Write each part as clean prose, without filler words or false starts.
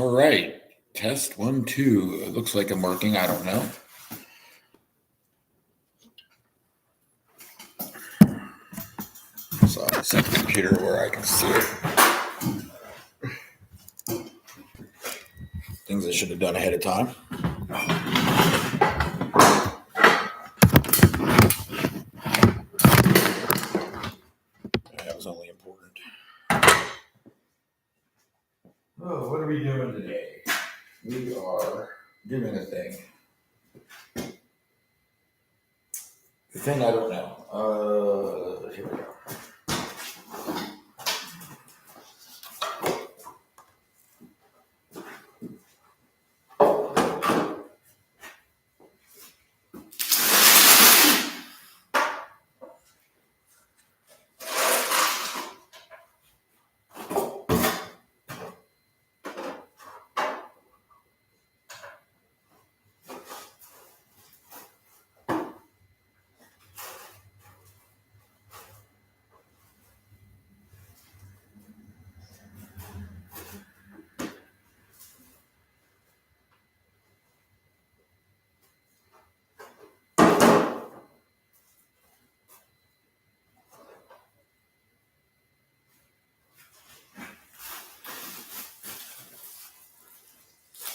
All right. Test 1, 2. It looks like I'm working. I don't know. So I set the computer where I can see it. Things I should have done ahead of time. That was only important. Oh, what are we doing today? We are doing a thing. The thing I don't know. Here we go.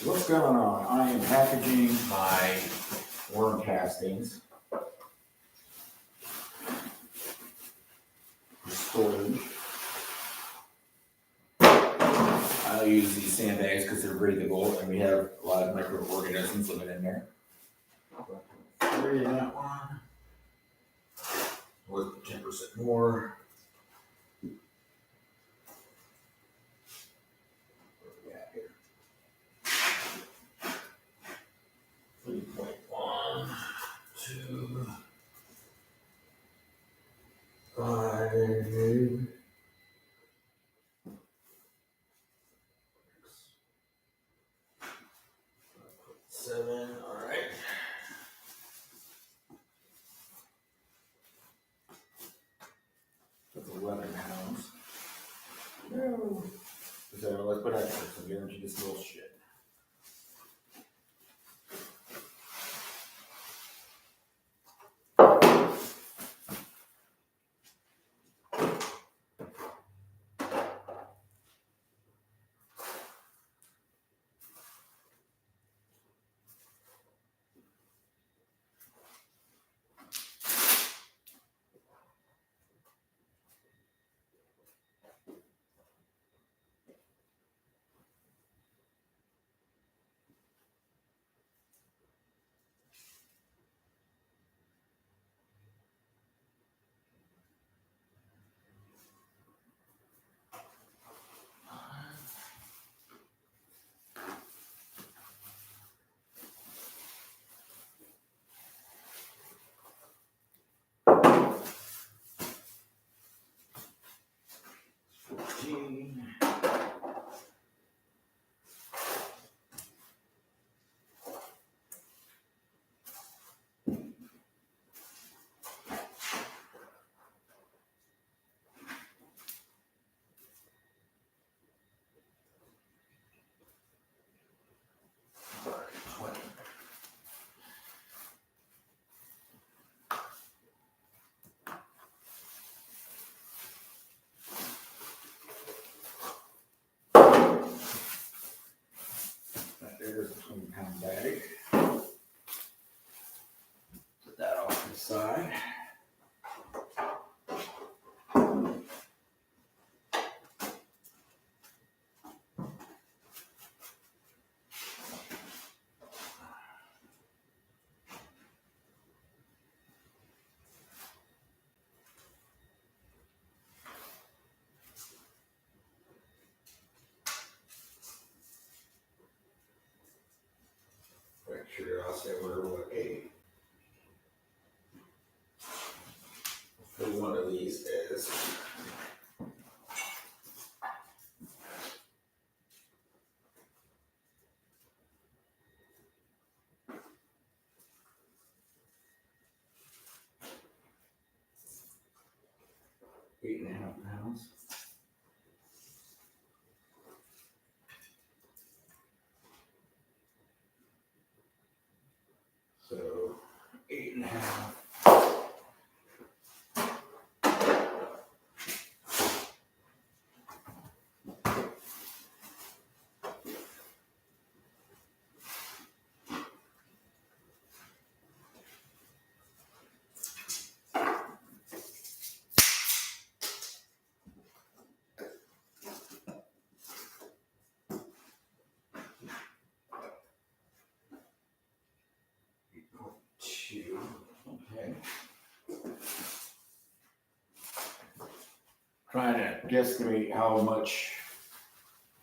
What's going on? I am packaging my worm castings for storage. I use these sandbags because they're breathable and we have a lot of microorganisms living in there. 3 in that one. With 10% more. What do we got here? 3.1, 2, 5. 7, all right. That's 11 pounds. No. So let's put that there. So guarantee this little shit. There's a 20-pound bag. Put that off to the side. Quick curiosity, I wonder what one of these is. £8.5 pounds. trying to guesstimate how much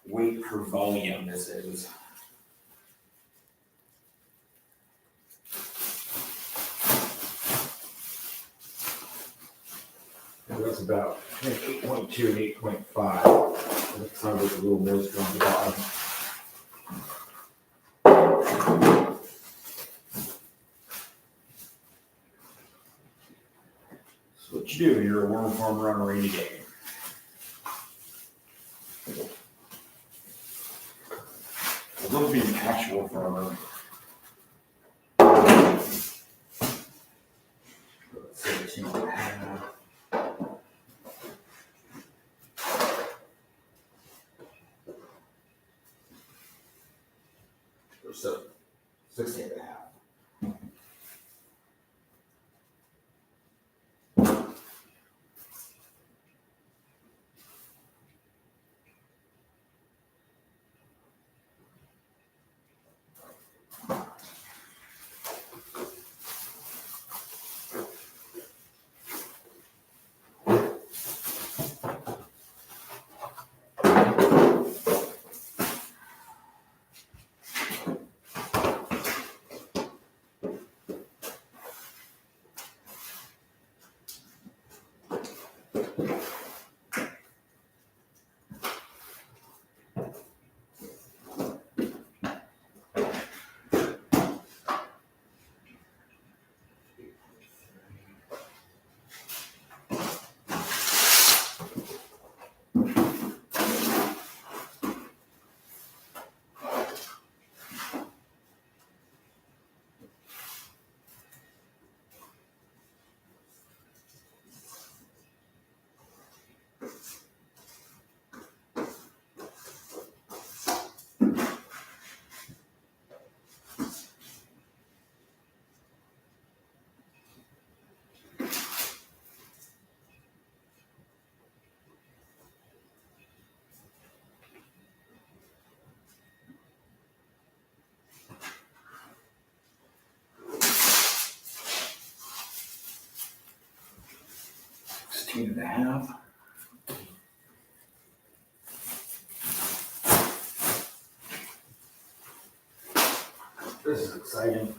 weight per volume this is. That's about 8.2 and 8.5. It sounds like a little moisture on the bottom. So what you do, you're a worm farmer on a rainy day. I'd love to be an actual farmer. 17 and a half. So 16 and a half. And a half. This is exciting.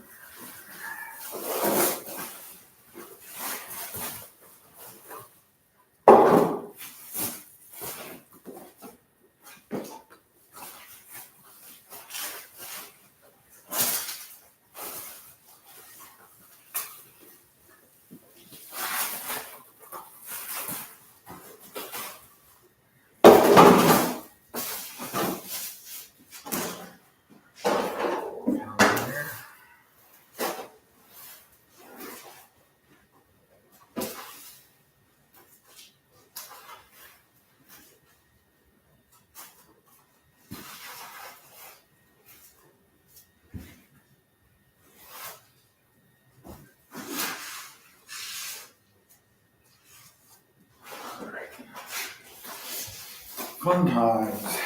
Fun times.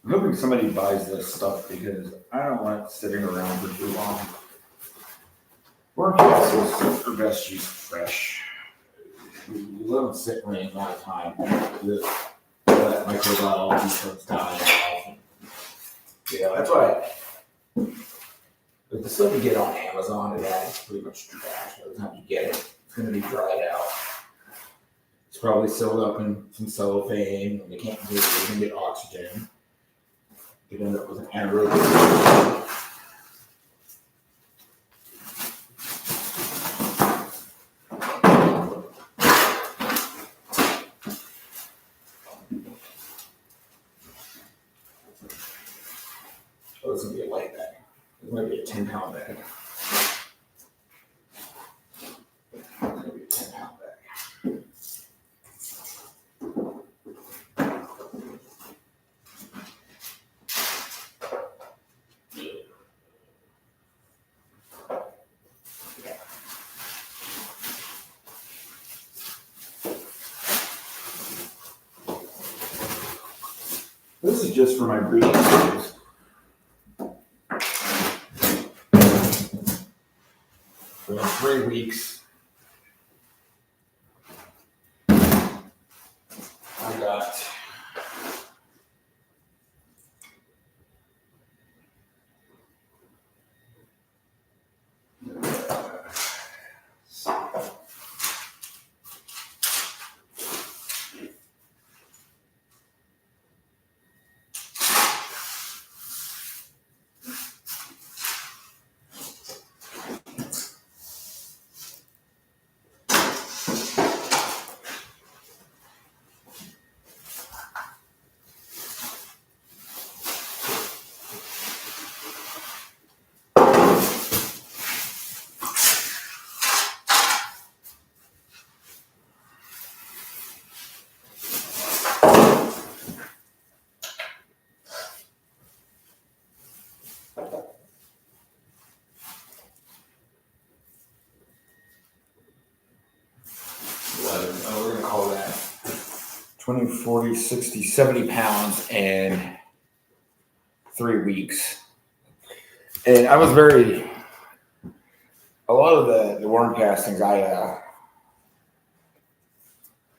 I'm hoping somebody buys this stuff because I don't want it sitting around for too long. Worm castles are best used fresh. You let them sit for a lot of time. That microbiology starts dying off. Yeah, that's why. But the stuff you get on Amazon, it's pretty much trash. By the time you get it, it's going to be dried out. It's probably sealed up in some cellophane, and they can't do it. They can get oxygen. You could end up with an anaerobic. Oh, this is going to be a light bag. This might be a 10-pound bag. It's going to be a 10-pound bag. This is just for my breeding series. For 3 weeks, 20, 40, 60, 70 pounds in 3 weeks. And I was a lot of the worm castings,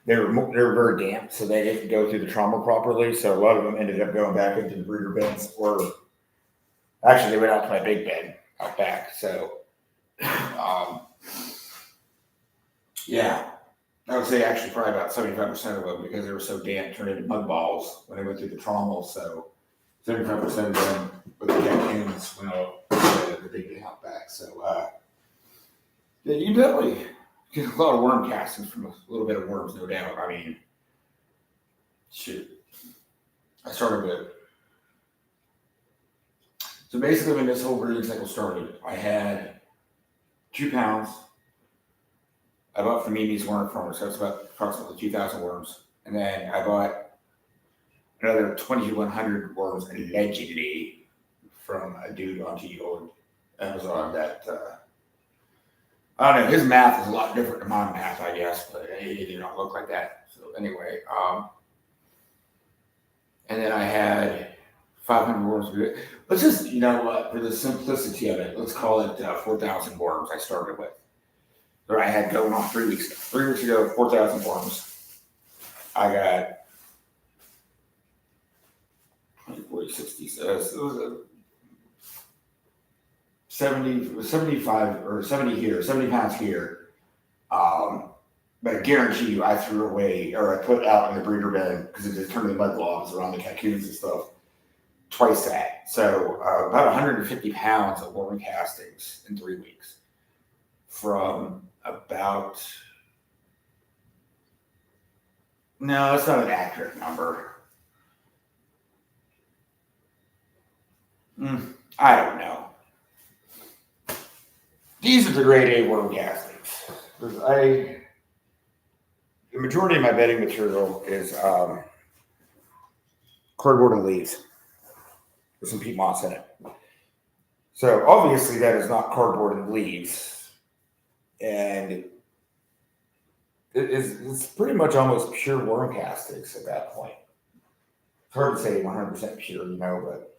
they were very damp, so they didn't go through the trauma properly. So a lot of them ended up going back into the breeder bins, or actually they went out to my big bin out back. So, yeah, I would say actually probably about 75% of them, because they were so damp, turned into mud balls when they went through the trauma. So 75% of them with the cocoons went out the big bin out back. So, yeah, you definitely get a lot of worm castings from a little bit of worms, no doubt. I mean, shoot. I started with. So basically, when this whole breeding cycle started, I had 2 pounds. I bought from Mimi's Worm Farm, so it's about approximately 2,000 worms. And then I bought another 2,100 worms allegedly from a dude on Amazon that. I don't know, his math is a lot different than my math, I guess, but it did not look like that. So anyway, and then I had 500 worms. Let's just, you know what, for the simplicity of it, let's call it 4,000 worms I started with. Or I had going on 3 weeks ago. 3 weeks ago, 4,000 worms. I got 40, 60, so it was a 75 or 70 here, 70 pounds here. But I guarantee you, I threw away, or I put out in the breeder bin, because it just turned into mud blobs around the cocoons and stuff, twice that. So about 150 pounds of worm castings in 3 weeks. From about, no, that's not an accurate number. I don't know. These are the grade A worm castings. The majority of my bedding material is cardboard and leaves with some peat moss in it. So obviously that is not cardboard and leaves, and it's pretty much almost pure worm castings at that point. It's hard to say 100% pure, you know, but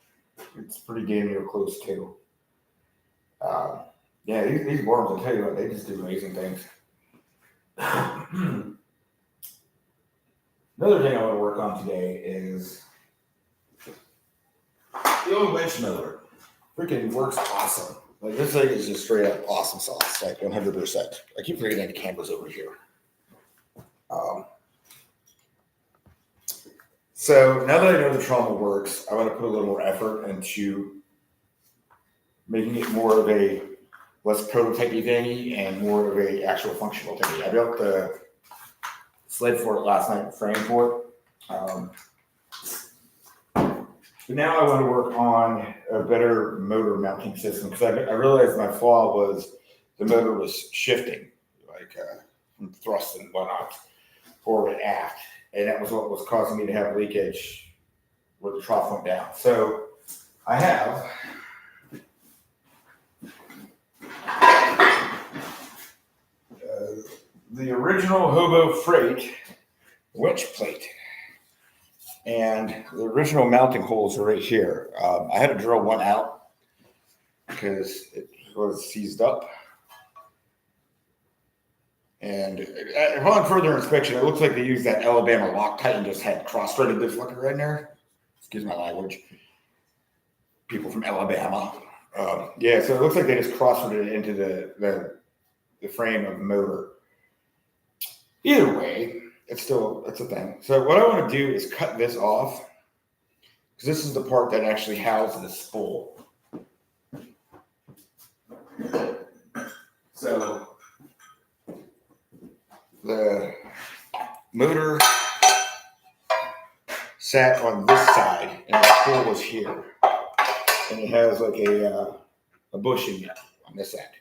it's pretty damn near close to. Yeah, these worms, I'll tell you what, they just do amazing things. Another thing I want to work on today is the old winch motor. Freaking works awesome. Like, this thing is just straight up awesome sauce, like 100%. I keep forgetting the camera's over here. So now that I know the trauma works, I want to put a little more effort into making it more of a less prototypey thingy and more of a actual functional thingy. I built the sled for it last night, frame for it. But now I want to work on a better motor mounting system, because I realized my flaw was the motor was shifting, like from thrust and whatnot, forward and aft. And that was what was causing me to have leakage where the trough went down. So I have the original Hobo Freight winch plate. And the original mounting holes are right here. I had to drill one out because it was seized up. And upon further inspection, it looks like they used that Alabama Loctite and just had cross-threaded this fucker right in there. Excuse my language. People from Alabama. Yeah, so it looks like they just cross-threaded it into the frame of the motor. Either way, it's a thing. So what I want to do is cut this off, because this is the part that actually houses the spool. So the motor sat on this side, and the spool was here, and it has like a bushing on this end.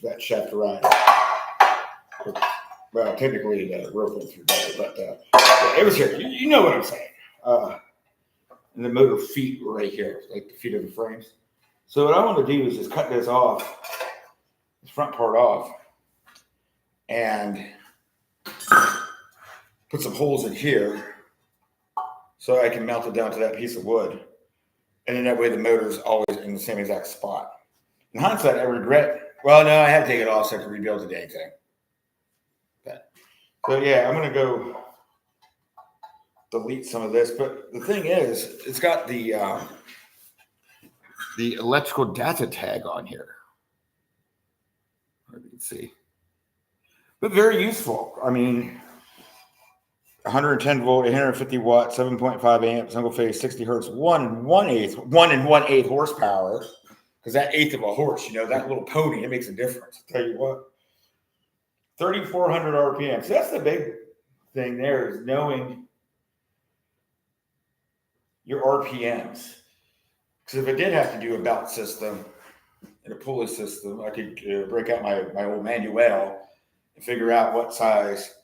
That shaft ride. Well, technically the rope went through better, but it was here. You know what I'm saying. And the motor feet were right here, like the feet of the frames. So what I want to do is just cut this off, this front part off, and put some holes in here so I can mount it down to that piece of wood. And then that way the motor's always in the same exact spot. In hindsight, I regret, well, no, I had to take it off so I could rebuild the dang thing. So yeah, I'm gonna go delete some of this. But the thing is, it's got the electrical data tag on here. You can see, but very useful. I mean, 110 volt, 850 watt, 7.5 amp, single phase, 60 hertz, 1 1/8 horsepower. Because that eighth of a horse, that little pony, it makes a difference. I'll tell you what, 3,400 RPM. So that's the big thing there, is knowing your RPMs. Because if I did have to do a belt system and a pulley system, I could break out my old manual and figure out what size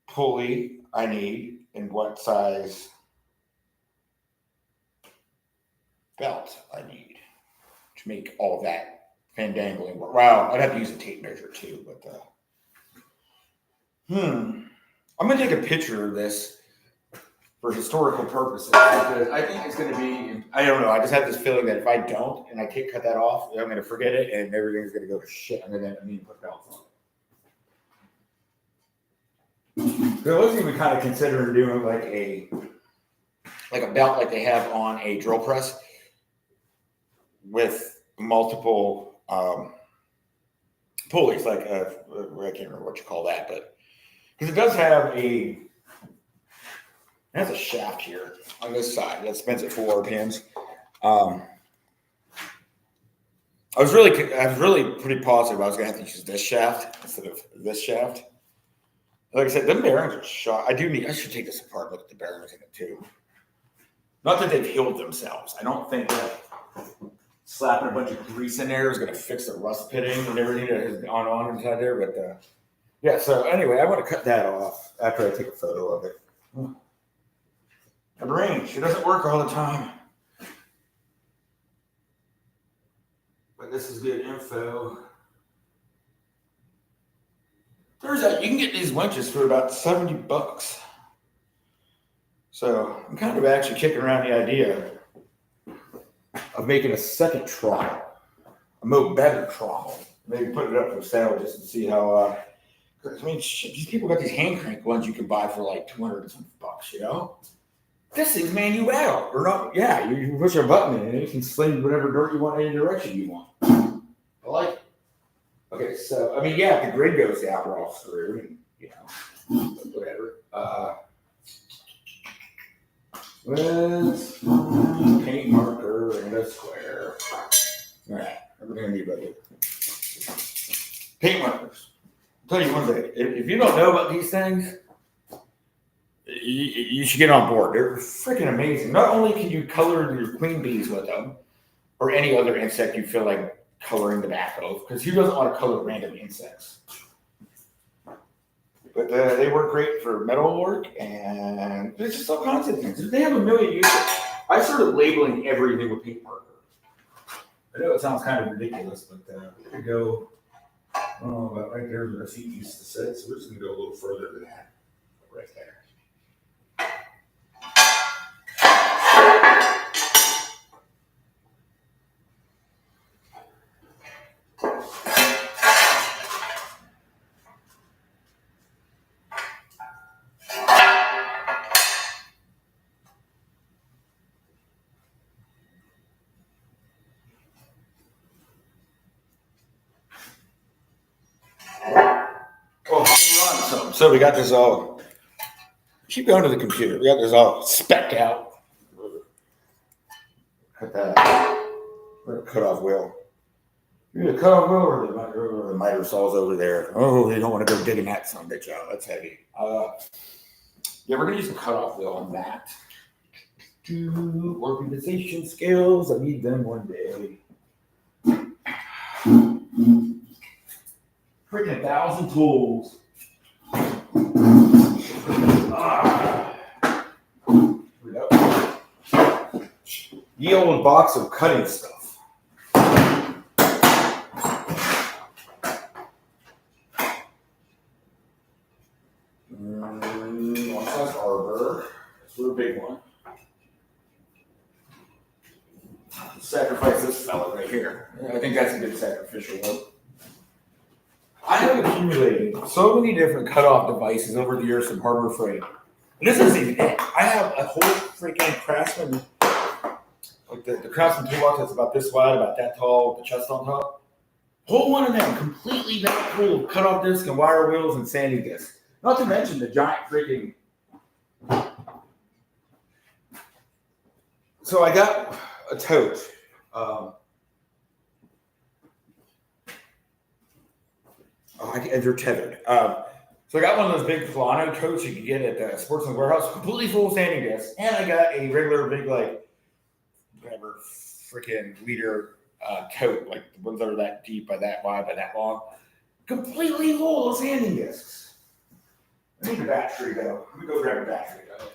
pulley I need and what size belt I need to make all that fandangling work. Wow, I'd have to use a tape measure too, but I'm gonna take a picture of this for historical purposes because I think it's gonna be, I don't know, I just have this feeling that if I don't and I can't cut that off, I'm gonna forget it and everything's gonna go to shit. I'm gonna need to put belts on. So I was even kind of considering doing like a belt like they have on a drill press with multiple pulleys, like I can't remember what you call that, but because it does have it has a shaft here on this side that spins at 4 RPMs. I was really pretty positive I was going to have to use this shaft instead of this shaft. Like I said, them bearings are shot. I should take this apart, look at the bearings in it too. Not that they've healed themselves. I don't think that slapping a bunch of grease in there is going to fix the rust pitting and everything that has gone on inside there. But yeah, so anyway, I want to cut that off after I take a photo of it. The range, it doesn't work all the time. But this is good info. Turns out you can get these winches for about $70. So I'm kind of actually kicking around the idea of making a second trommel, a more better trommel. Maybe put it up for sale just to see how. I mean, shit, these people got these hand crank ones you can buy for like $200 and some bucks. This thing's manual or not? Yeah, you push a button in and you can sling whatever dirt you want in any direction you want. I like it. Okay, so I mean, yeah, if the grid goes down, we're all screwed, and whatever. With paint marker and a square. All right, we're gonna need about it. Paint markers. I'll tell you one thing: if you don't know about these things, you should get on board. They're freaking amazing. Not only can you color your queen bees with them, or any other insect you feel like coloring the back of, because who doesn't want to color random insects? But they work great for metal work, and there's just all kinds of things. They have a million uses. I started labeling everything with paint marker. I know it sounds kind of ridiculous, but we could go, I don't know, about right there where the feet used to sit, so we're just going to go a little further than that. Right there. So we got this all, keep going to the computer. We got this all specced out. Cut that, cut off wheel. You need a cut off wheel or the miter saw's over there. Oh, you don't want to go digging that son of a bitch out. That's heavy. Yeah, we're going to use a cut off wheel on that. Organization skills, I need them one day. Freaking 1,000 tools. Ye old box of cutting stuff. harbor. We're a big one. Sacrifice this fella right here. I think that's a good sacrificial one. I have accumulated so many different cutoff devices over the years from Harbor Freight. And this isn't even it. I have a whole freaking Craftsman, like the Craftsman toolbox that's about this wide, about that tall, with the chest on top. Whole one of them completely that full of cutoff disc and wire wheels and sanding discs. Not to mention the giant freaking. So I got a tote. And they're tethered. So I got one of those big Filano totes you can get at the Sportsman Warehouse, completely full of sanding discs, and I got a regular big, like, whatever, freaking liter tote, like the ones that are that deep, by that wide, by that long, completely full of sanding discs. I need a battery though. Let me go grab a battery though.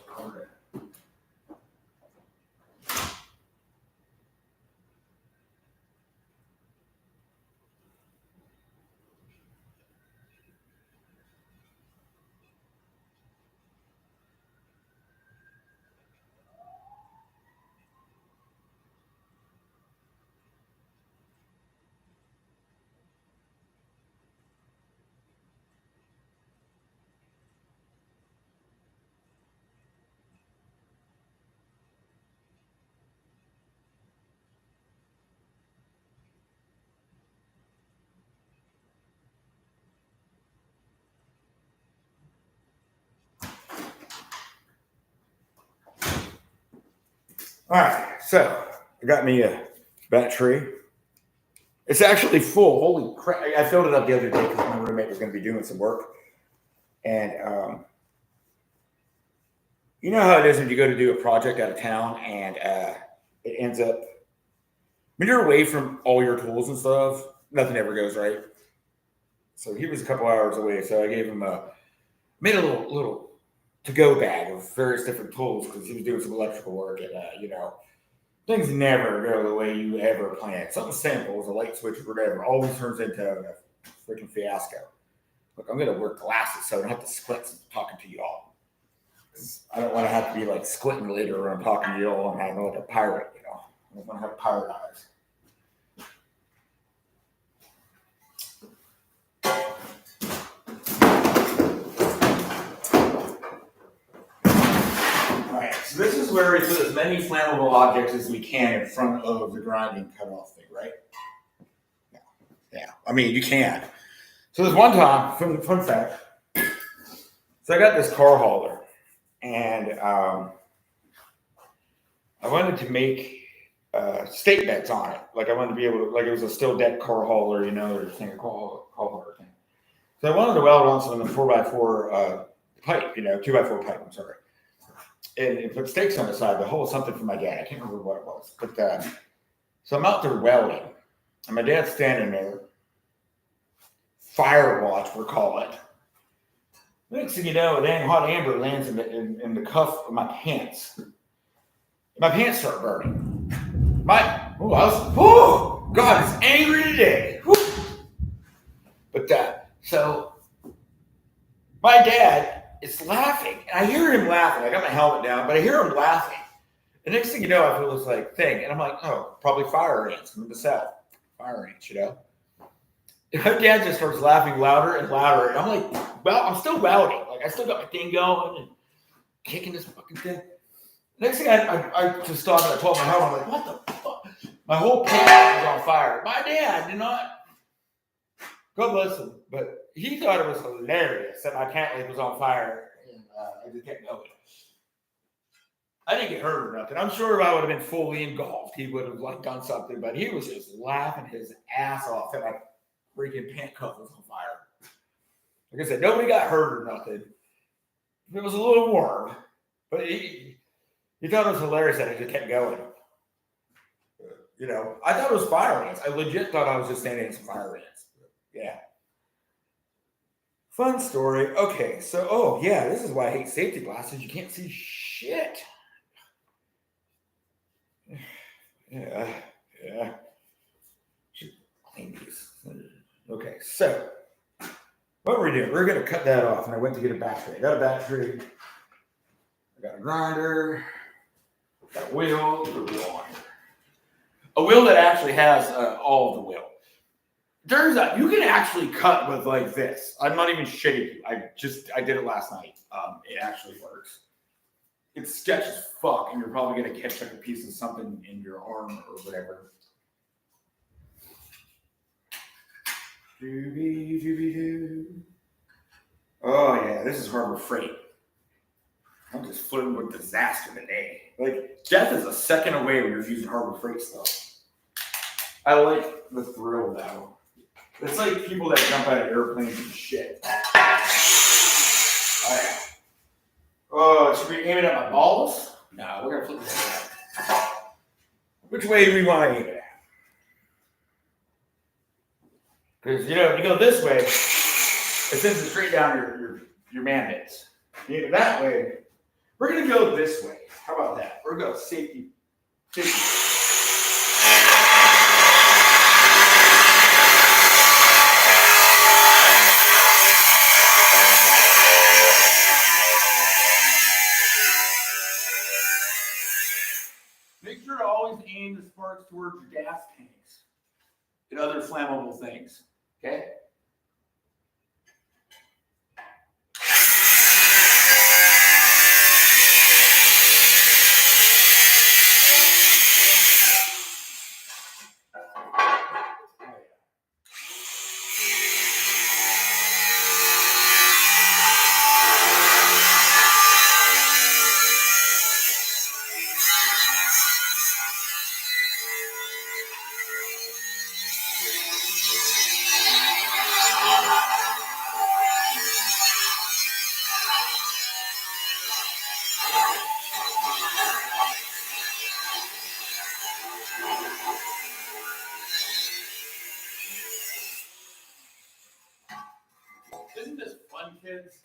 All right, so I got me a battery. It's actually full. Holy crap. I filled it up the other day because my roommate was going to be doing some work. And you know how it is when you go to do a project out of town and it ends up, when you're away from all your tools and stuff, nothing ever goes right. So he was a couple hours away, so I gave him made a little to-go bag of various different tools because he was doing some electrical work and, things never go the way you ever planned. Something simple as a light switch or whatever always turns into a freaking fiasco. Look, I'm going to wear glasses so I don't have to squint talking to you all. I don't want to have to be like squinting later when I'm talking to you all and having like a pirate, I don't want to have pirate eyes. So this is where we put as many flammable objects as we can in front of the grinding cutoff thing, right? Yeah. I mean, you can. So there's one time, fun fact. So I got this car hauler, and I wanted to make stake beds on it. Like I wanted to be able to, like it was a steel deck car hauler, or a thing, a car hauler thing. So I wanted to weld on some of the 4x4 pipe, 2x4 pipe. I'm sorry. And put stakes on the side. The hole was something for my dad. I can't remember what it was. But so I'm out there welding, and my dad's standing there. Fire watch, we'll call it. Next thing you know, a dang hot amber lands in the cuff of my pants. My pants start burning. God, it's angry today. Woo. But so my dad is laughing, and I hear him laughing. I got my helmet down, but I hear him laughing. The next thing you know, I feel this like thing, and I'm like, oh, probably fire ants from the south. Fire ants, And my dad just starts laughing louder and louder, and I'm like, well, I'm still welding. Like I still got my thing going and kicking this fucking thing. Next thing I just stopped and I told my helmet, I'm like, what the fuck? My whole pants was on fire. My dad did not. God bless him, but he thought it was hilarious that my pant leg was on fire, and I just kept going. I didn't get hurt or nothing. I'm sure if I would have been fully engulfed, he would have like done something, but he was just laughing his ass off that my freaking pant cuff was on fire. Like I said, nobody got hurt or nothing. It was a little warm, but he thought it was hilarious that I just kept going. I thought it was fire ants. I legit thought I was just standing in some fire ants. Yeah. Fun story. Okay, so, this is why I hate safety glasses. You can't see shit. Yeah. Should clean these. Okay, so what we're doing, we're going to cut that off, and I went to get a battery. I got a battery. I got a grinder. Got a wheel. Put a wheel on here. A wheel that actually has all of the wheel. Turns out you can actually cut with like this. I'm not even shitting you. I did it last night. It actually works. It's sketch as fuck, and you're probably gonna catch like a piece of something in your arm or whatever. Doobie doobie doo. Oh yeah, this is Harbor Freight. I'm just flirting with disaster today. Like death is a second away when you're using Harbor Freight stuff. I like the thrill though. It's like people that jump out of airplanes and shit. Oh, should we aim it at my balls? No, we're gonna flip this around. Which way do we want to aim it at? Because you know, if you go this way, it sends it straight down your mandates. You aim it that way. We're gonna go this way. How about that? We're gonna go safety. Make sure to always aim the sparks towards your gas tanks and other flammable things. Okay? Isn't this fun, kids?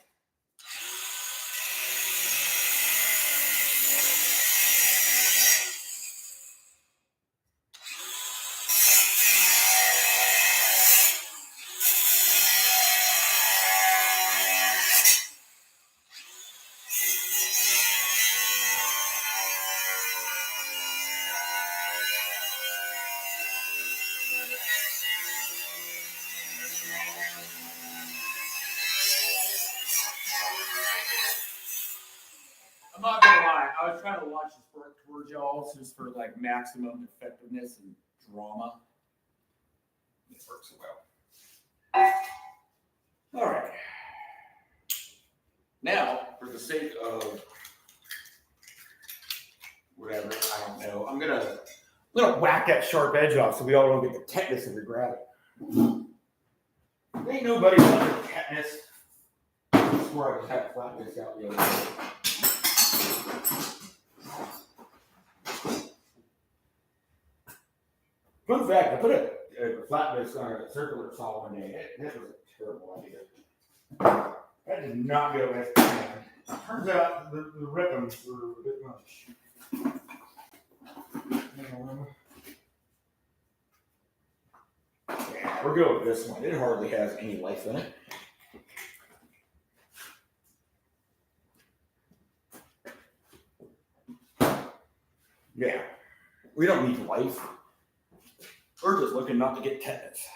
I'm not gonna lie, I was trying to launch this work towards y'all just for like maximum effectiveness and drama. It works so well. All right. Now, for the sake of whatever, I don't know, I'm gonna whack that sharp edge off so we all don't get the tetanus if we grab it. Ain't nobody under tetanus. I swear I just had to flat this out the other day. Fun fact, I put a flat disc on a circular saw one day. That was a terrible idea. That did not go as planned. Turns out the ribbons were a bit much. Yeah, we're good with this one. It hardly has any life in it. Yeah, we don't need life. We're just looking not to get tetanus.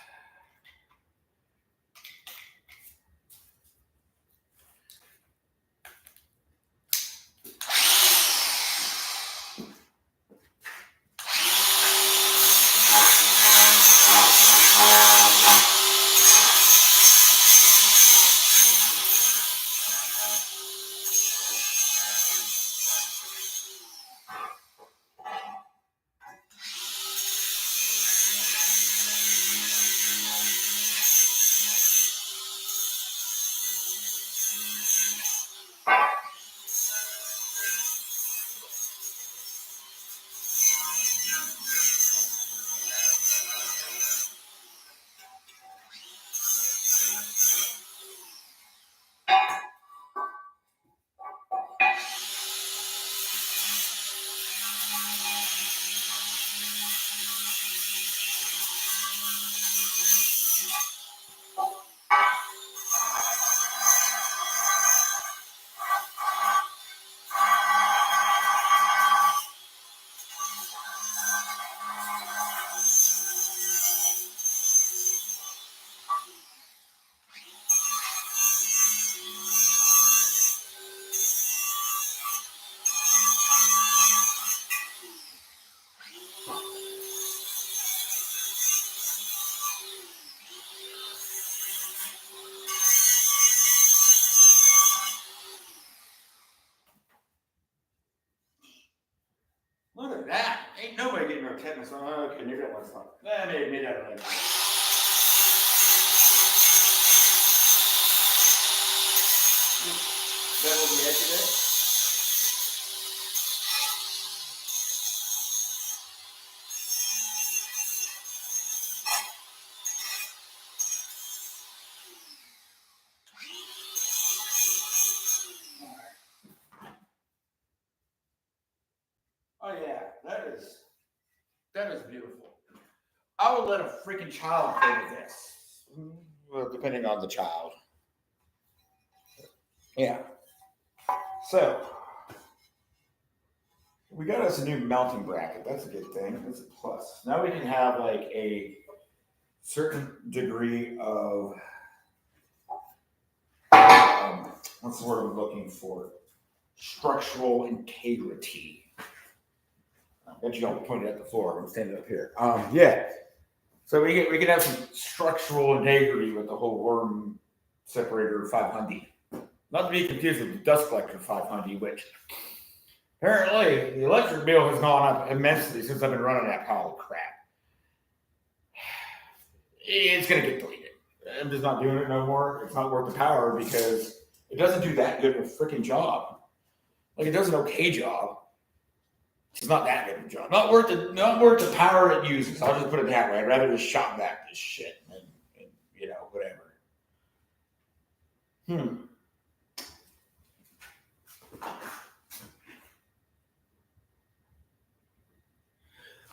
Ain't nobody getting no tetanus. Oh, okay, maybe that one's fine. Maybe that one. That will be it today. Oh yeah, that is beautiful. I would let a freaking child play with this. Well, depending on the child. Yeah. So we got us a new mounting bracket. That's a good thing. That's a plus. Now we can have like a certain degree of what's the word I'm looking for? Structural integrity. I bet you don't point it at the floor. I'm standing up here. Yeah. So we can have some structural integrity with the whole worm separator 500. Not to be confused with the dust collector 500, which apparently the electric bill has gone up immensely since I've been running that pile of crap. It's gonna get deleted. I'm just not doing it no more. It's not worth the power because it doesn't do that good of a freaking job. Like it does an okay job. It's not that good of a job. Not worth the power it uses. I'll just put it that way. I'd rather just shop back this shit and whatever.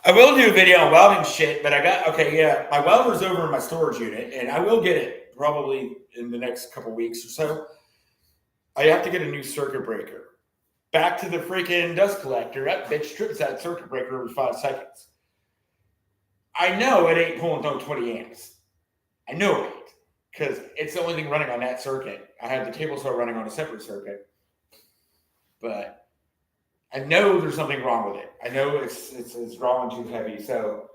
I will do a video on welding shit, but my welder's over in my storage unit, and I will get it probably in the next couple weeks or so. I have to get a new circuit breaker. Back to the freaking dust collector. That bitch trips that circuit breaker every 5 seconds. I know it ain't pulling no 20 amps. I know it ain't, because it's the only thing running on that circuit. I had the cable saw running on a separate circuit, but I know there's something wrong with it. I know it's drawing too heavy. So,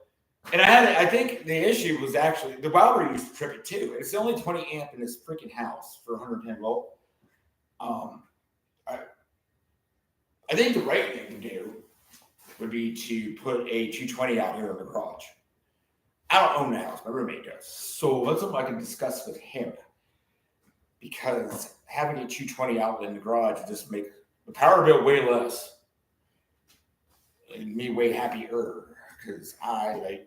and I think the issue was actually the welder used to trip it too. It's only 20 amp in this freaking house for 110 volt. I think the right thing to do would be to put a 220 out here in the garage. I don't own the house, my roommate does. So that's something I can discuss with him. Because having a 220 out in the garage would just make the power bill way less. And me way happier. Because I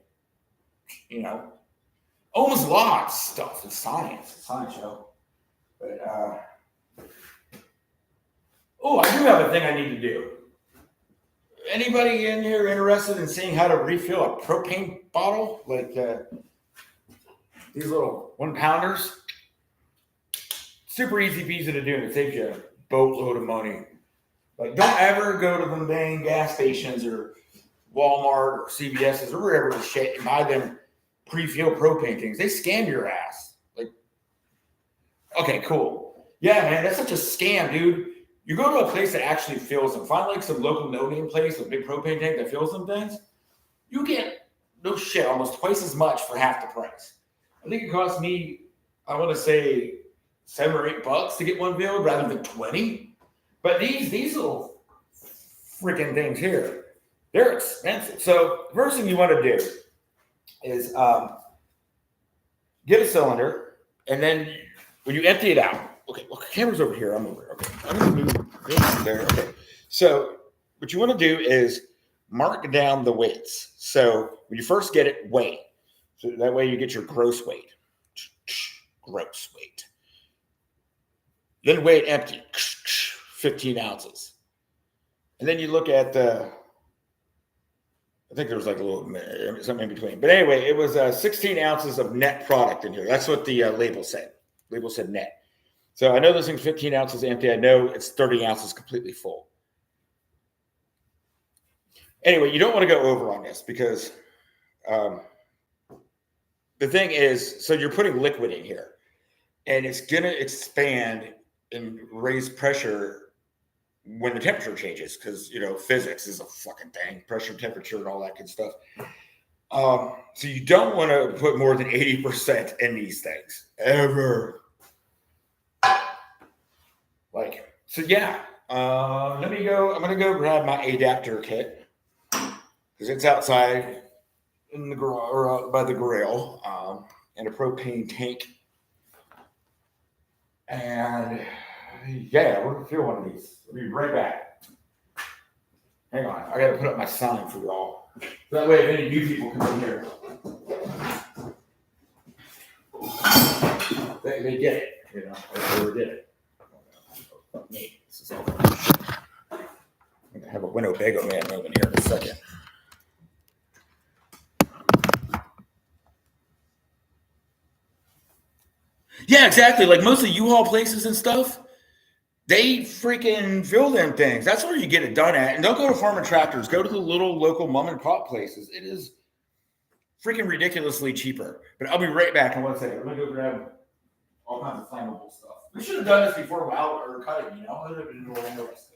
almost a lot of stuff. It's science. It's a science show. But I do have a thing I need to do. Anybody in here interested in seeing how to refill a propane bottle? Like these little 1-pounders? Super easy peasy to do, and it saves you a boatload of money. Like, don't ever go to the main gas stations or Walmart or CVS's or wherever the shit and buy them pre-filled propane things. They scam your ass. Like, okay, cool. Yeah, man, that's such a scam, dude. You go to a place that actually fills them. Find like some local no-name place with a big propane tank that fills them things. You get, no shit, almost twice as much for half the price. I think it cost me, I want to say, $7 or $8 to get one filled rather than 20. But these little freaking things here, they're expensive. So the first thing you want to do is get a cylinder, and then when you empty it out, okay, well, the camera's over here. I'm over here. Okay, I'm going to move this there. Okay. So what you want to do is mark down the weights. So when you first get it, weigh. So that way you get your gross weight. Gross weight. Then weigh it empty. 15 ounces. And then you look at the, I think there was like a little, something in between. But anyway, it was 16 ounces of net product in here. That's what the label said. Label said net. So I know this thing's 15 ounces empty. I know it's 30 ounces completely full. Anyway, you don't want to go over on this because the thing is, so you're putting liquid in here and it's going to expand and raise pressure when the temperature changes because, physics is a fucking thing, pressure, temperature, and all that good stuff. So you don't want to put more than 80% in these things ever. Let me go. I'm going to go grab my adapter kit. because it's outside in the garage or out by the grill, and a propane tank. And yeah, we're gonna fill one of these. I'll be right back. Hang on, I gotta put up my sign for y'all. That way, if any new people come in here, they get it. You know, they never did it. Fuck me. This is all. I'm gonna have a Winnebago man moment here in a second. Yeah, exactly. Like most of the U-Haul places and stuff, they freaking fill them things. That's where you get it done at. And don't go to Farm and Tractors. Go to the little local mom and pop places. It is freaking ridiculously cheaper. But I'll be right back in 1 second. I'm gonna go grab all kinds of flammable stuff. We should have done this before out or cutting, you know? It would have been more interesting.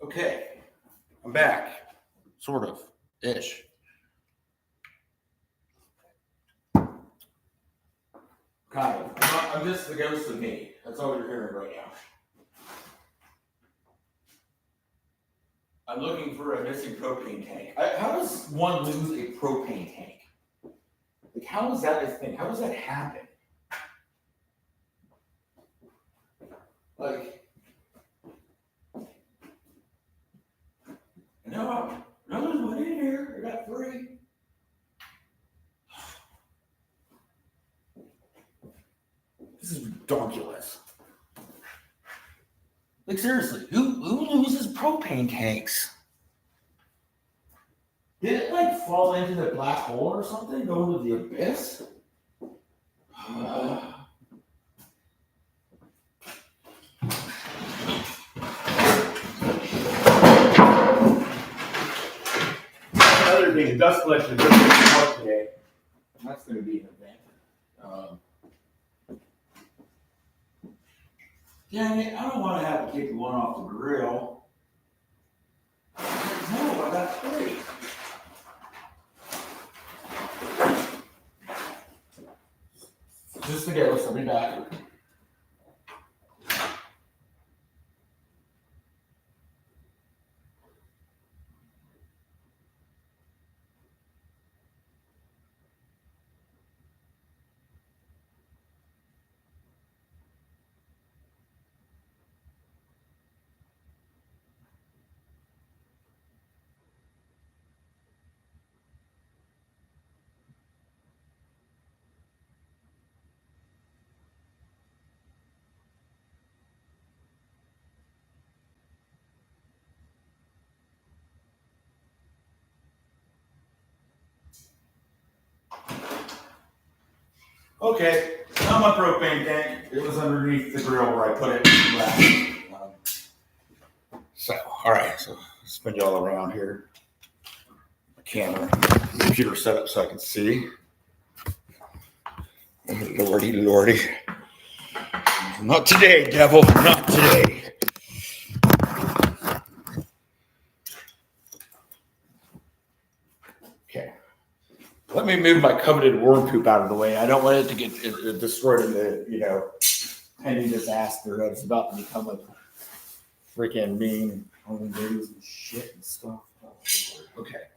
Okay, I'm back. Sort of. Ish. Kind of. I'm just the ghost of me. That's all you're hearing right now. I'm looking for a missing propane tank. How does one lose a propane tank? Like, how is that a thing? How does that happen? Like, no, there's one in here. I got 3. This is ridiculous. Like, seriously, who loses propane tanks? Did it like fall into the black hole or something? Go into the abyss? Another thing, dust collection is going to be today. That's going to be an advantage. Dang it, I don't want to have to take the one off the grill. No, I got three. Just to get with somebody back. Okay, now my propane tank. It was underneath the grill where I put it last. So, all right, so spin you all around here. My camera, computer set up so I can see. Lordy, lordy. Not today, devil, not today. Okay. Let me move my coveted worm poop out of the way. I don't want it to get destroyed in the, pending disaster that's about to become a freaking mean home news and shit and stuff. Okay.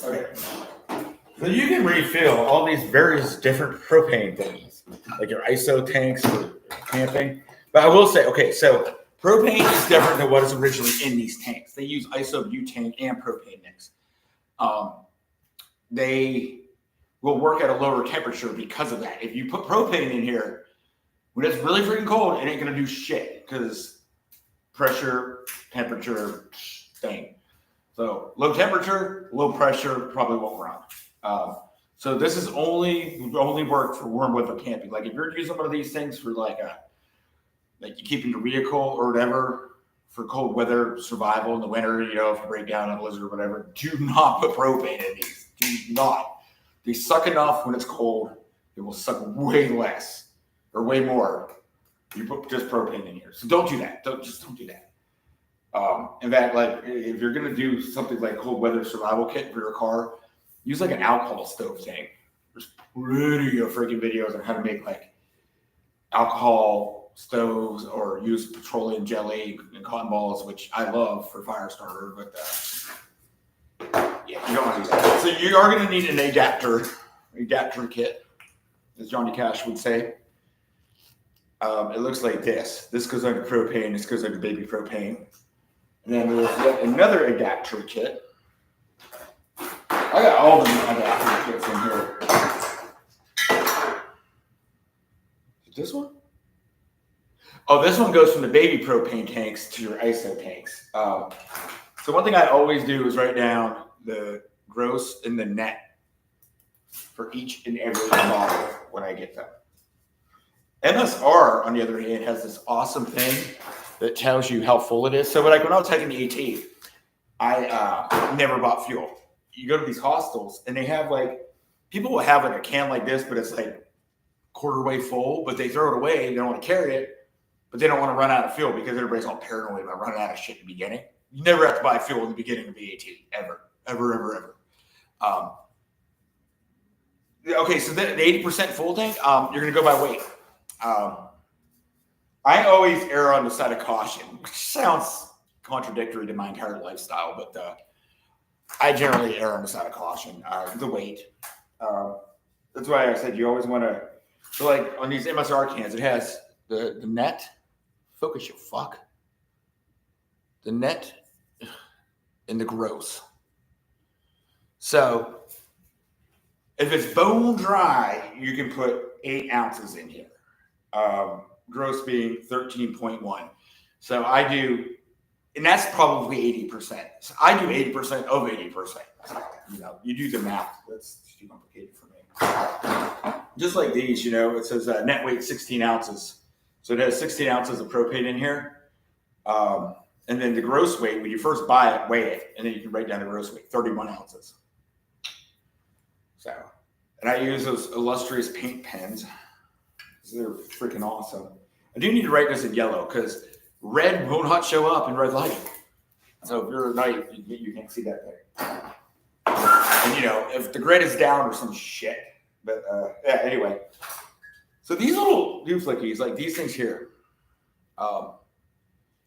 Okay. So you can refill all these various different propane things, like your ISO tanks for camping. But I will say, okay, so propane is different than what is originally in these tanks. They use isobutane and propane mix. They will work at a lower temperature because of that. If you put propane in here, when it's really freaking cold, it ain't gonna do shit because pressure, temperature, thing. So low temperature, low pressure probably won't run. So this is only work for warm weather camping. Like if you're using one of these things for like you keep in your vehicle or whatever for cold weather survival in the winter, if you break down in a blizzard or whatever, do not put propane in these. Do not. They suck enough when it's cold. It will suck way less or way more. You put just propane in here. So don't do that. Don't do that. In fact, like if you're gonna do something like cold weather survival kit for your car, use like an alcohol stove tank. There's plenty of freaking videos on how to make like alcohol stoves or use petroleum jelly and cotton balls, which I love for fire starter, but yeah, you don't want to do that. So you are going to need an adapter kit, as Johnny Cash would say. It looks like this. This goes under propane. This goes under baby propane. And then there's yet another adapter kit. I got all the adapter kits in here. Is this one? Oh, this one goes from the baby propane tanks to your ISO tanks. So one thing I always do is write down the gross and the net for each and every model when I get them. MSR, on the other hand, has this awesome thing that tells you how full it is. So like when I was taking the AT, I never bought fuel. You go to these hostels and they have people will have like a can like this, but it's like quarter way full, but they throw it away. They don't want to carry it, but they don't want to run out of fuel because everybody's all paranoid about running out of shit in the beginning. You never have to buy fuel in the beginning of the AT, ever. Okay, so the 80% full tank, you're going to go by weight. I always err on the side of caution, which sounds contradictory to my entire lifestyle, but I generally err on the side of caution, the weight. That's why I said you always want to, so like on these MSR cans, it has the net, focus you fuck, the net and the gross. So if it's bone dry, you can put 8 ounces in here. Gross being 13.1. So I do, and that's probably 80%. So I do 80% of 80%. You do the math. That's too complicated for me. Just like these, it says net weight 16 ounces. So it has 16 ounces of propane in here. And then the gross weight, when you first buy it, weigh it, and then you can write down the gross weight, 31 ounces. So, and I use those illustrious paint pens. They're freaking awesome. I do need to write this in yellow because red will not show up in red light. So if you're at night, you can't see that thing. And you know, if the grid is down or some shit. But yeah, anyway. So these little dooflickies, like these things here,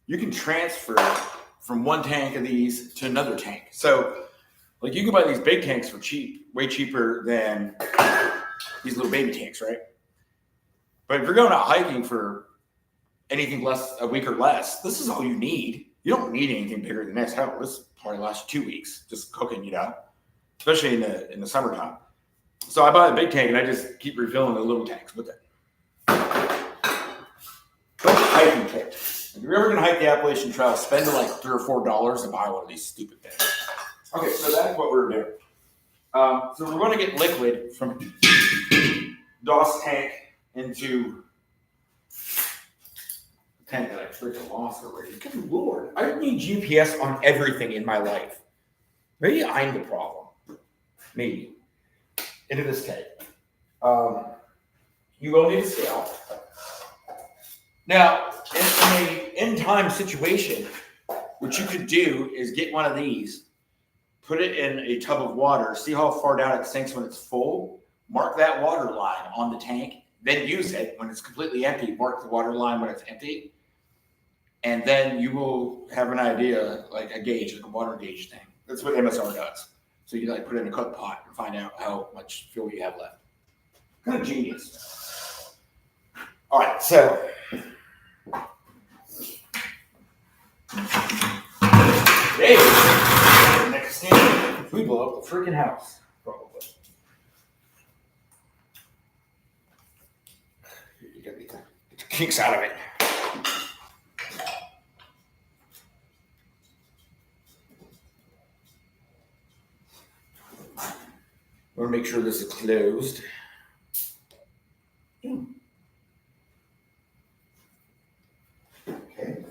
you can transfer from one tank of these to another tank. So like you can buy these big tanks for cheap, way cheaper than these little baby tanks, right? But if you're going out hiking for anything less, a week or less, this is all you need. You don't need anything bigger than this. Hell, this probably lasts 2 weeks just cooking, you know, especially in the summertime. So I buy the big tank and I just keep refilling the little tanks with it. But hiking kit. If you're ever gonna hike the Appalachian Trail, spend like $3 or $4 and buy one of these stupid things. Okay, so that's what we're doing. So we're going to get liquid from DOS tank into the tank that I freaking lost already. Good Lord, I need GPS on everything in my life. Maybe I'm the problem. Maybe. Into this tank. You will need a scale. Now, in a in-time situation, what you could do is get one of these, put it in a tub of water, see how far down it sinks when it's full, mark that water line on the tank, then use it when it's completely empty, mark the water line when it's empty, and then you will have an idea, like a gauge, like a water gauge thing. That's what MSR does. So you like put it in a cook pot and find out how much fuel you have left. Kind of genius. All right, so today, next thing, we blow up the freaking house, probably. You gotta get the kinks out of it. I want to make sure this is closed. Okay.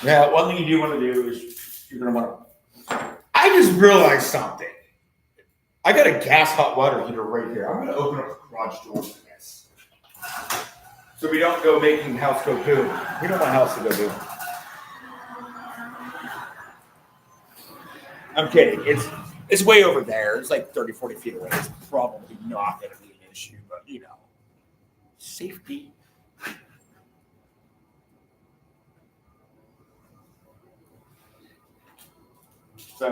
Now, one thing you do want to do is you're going to want to. I just realized something. I got a gas hot water heater right here. I'm going to open up the garage door for this. So we don't go making house go boom. We don't want house to go boom. I'm kidding. It's way over there. It's like 30, 40 feet away. It's probably not going to be an issue, but you know, safety. So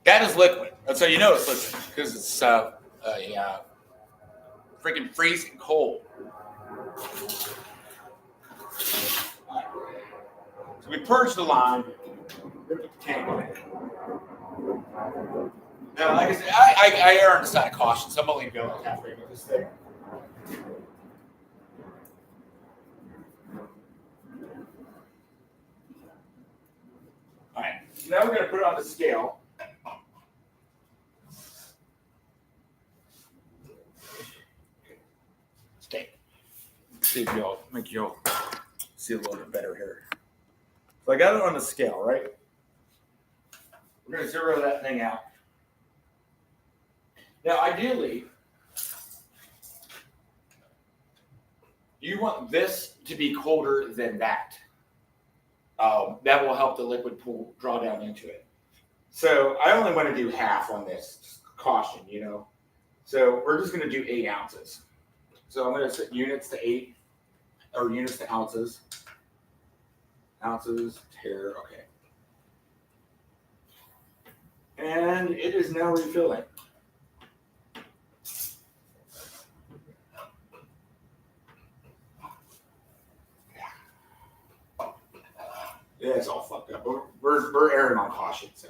that is liquid. That's how you know it's liquid because it's freaking freezing cold. So we purged the line, put the tank on it. Now, like I said, I err on the side of caution, so I'm only going halfway with this thing. All right, so now we're going to put it on the scale. Okay. See if y'all make y'all see a little bit better here. So I got it on the scale, right? We're going to zero that thing out. Now, ideally, you want this to be colder than that. That will help the liquid pool draw down into it. So I only want to do half on this, just caution, you know. So we're just going to do 8 ounces. So I'm going to set units to 8, or units to ounces. Ounces, tare, okay. And it is now refilling. Yeah, it's all fucked up. We're erring on caution, so.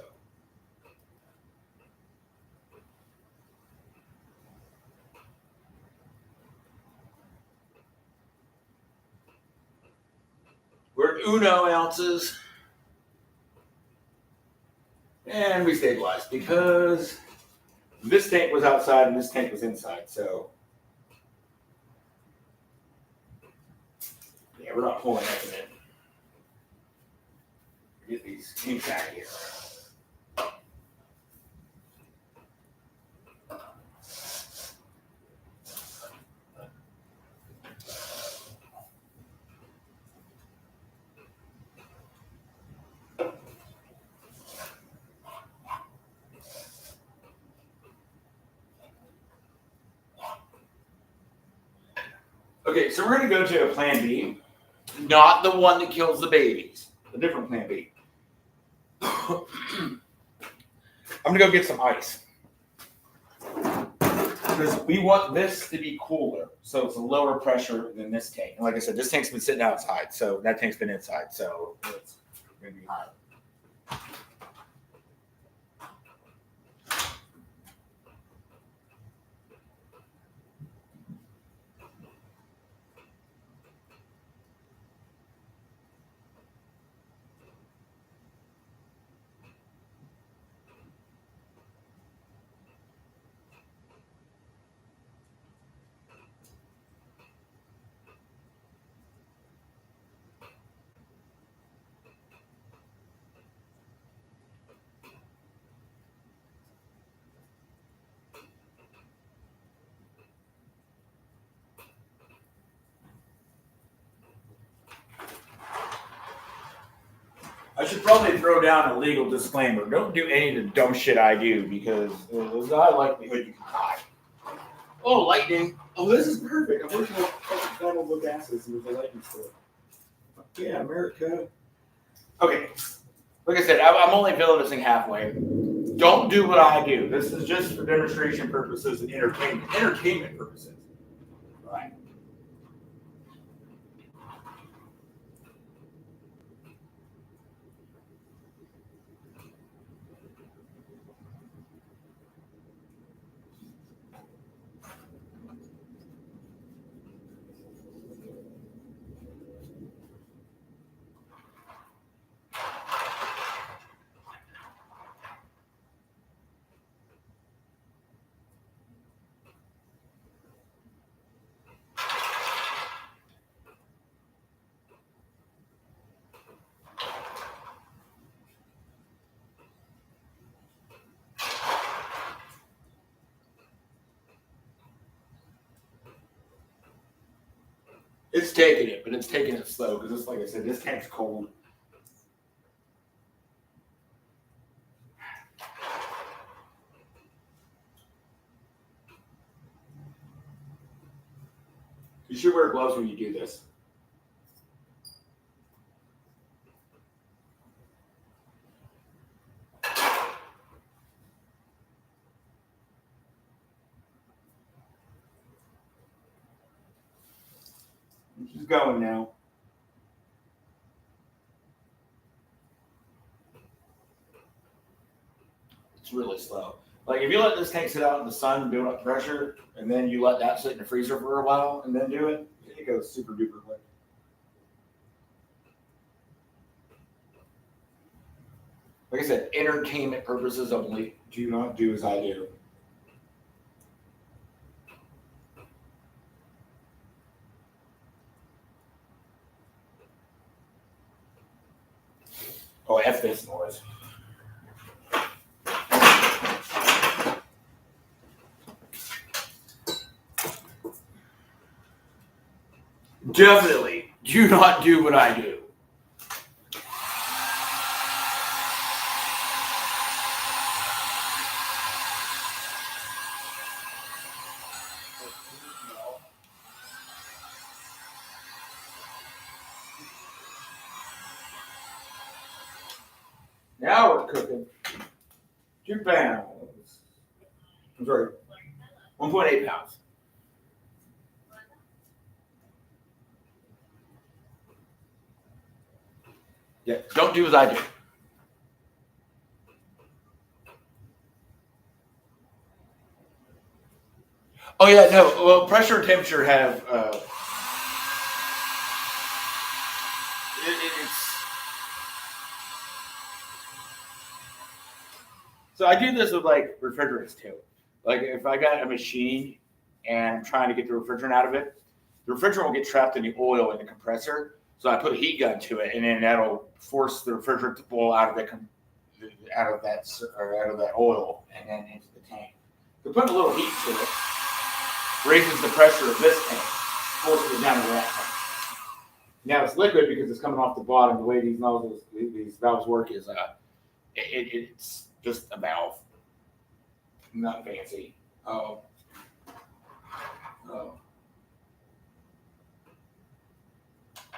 We're at 1 ounces. And we stabilized because this tank was outside and this tank was inside, so. we're not pulling nothing in. Get these kinks out of here. Okay, so we're gonna go to a plan B, not the one that kills the babies, a different plan B. I'm gonna go get some ice. Because we want this to be cooler, so it's a lower pressure than this tank. And like I said, this tank's been sitting outside, so that tank's been inside, so it's gonna be higher. I should probably throw down a legal disclaimer. Don't do any of the dumb shit I do because there's a high likelihood you can die. Oh, lightning. Oh, this is perfect. I'm working with flammable gases with the lightning storm. Yeah, America. Okay. Like I said, I'm only filling this thing halfway. Don't do what I do. This is just for demonstration purposes and entertainment purposes. All right. It's taking it, but it's taking it slow because it's like I said, this tank's cold. You should wear gloves when you do this. She's going now. It's really slow. Like if you let this tank sit out in the sun build up pressure, and then you let that sit in the freezer for a while and then do it, it goes super duper quick. Like I said, entertainment purposes only. Do not do as I do. Oh, F this noise. Definitely do not do what I do. Now we're cooking. 2 pounds. I'm sorry, 1.8 pounds. Yeah, don't do as I do. Oh yeah, no. Well, pressure and temperature have it's. So I do this with like refrigerants too. Like if I got a machine and I'm trying to get the refrigerant out of it, the refrigerant will get trapped in the oil in the compressor. So I put a heat gun to it, and then that'll force the refrigerant to boil out of that oil and then into the tank. So putting a little heat to it raises the pressure of this tank, forces it down to that tank. Now it's liquid because it's coming off the bottom. The way these valves work is it's just a valve, not fancy.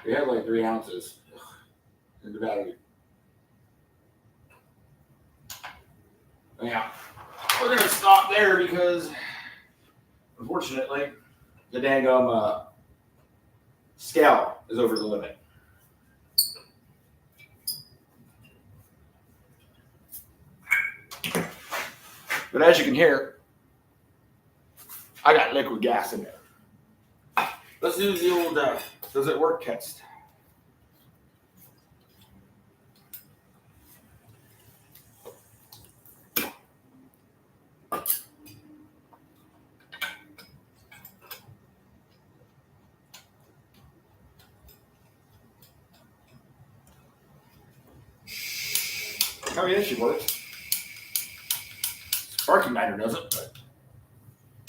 We had like 3 ounces in the battery. Yeah, we're gonna stop there because, unfortunately, the dang scale is over the limit. But as you can hear, I got liquid gas in there. Let's do the old does it work test. Oh yeah, she works. Sparking Miner doesn't, but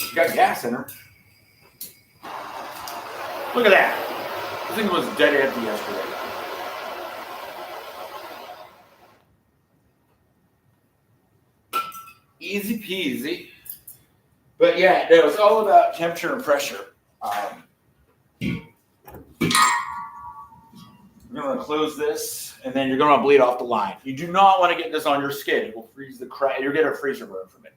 she got gas in her. Look at that. I think it was dead empty yesterday. Easy peasy. But yeah, no, it's all about temperature and pressure. You're going to close this, and then you're going to bleed off the line. You do not want to get this on your skin. It will freeze the crap. You'll get a freezer burn from it.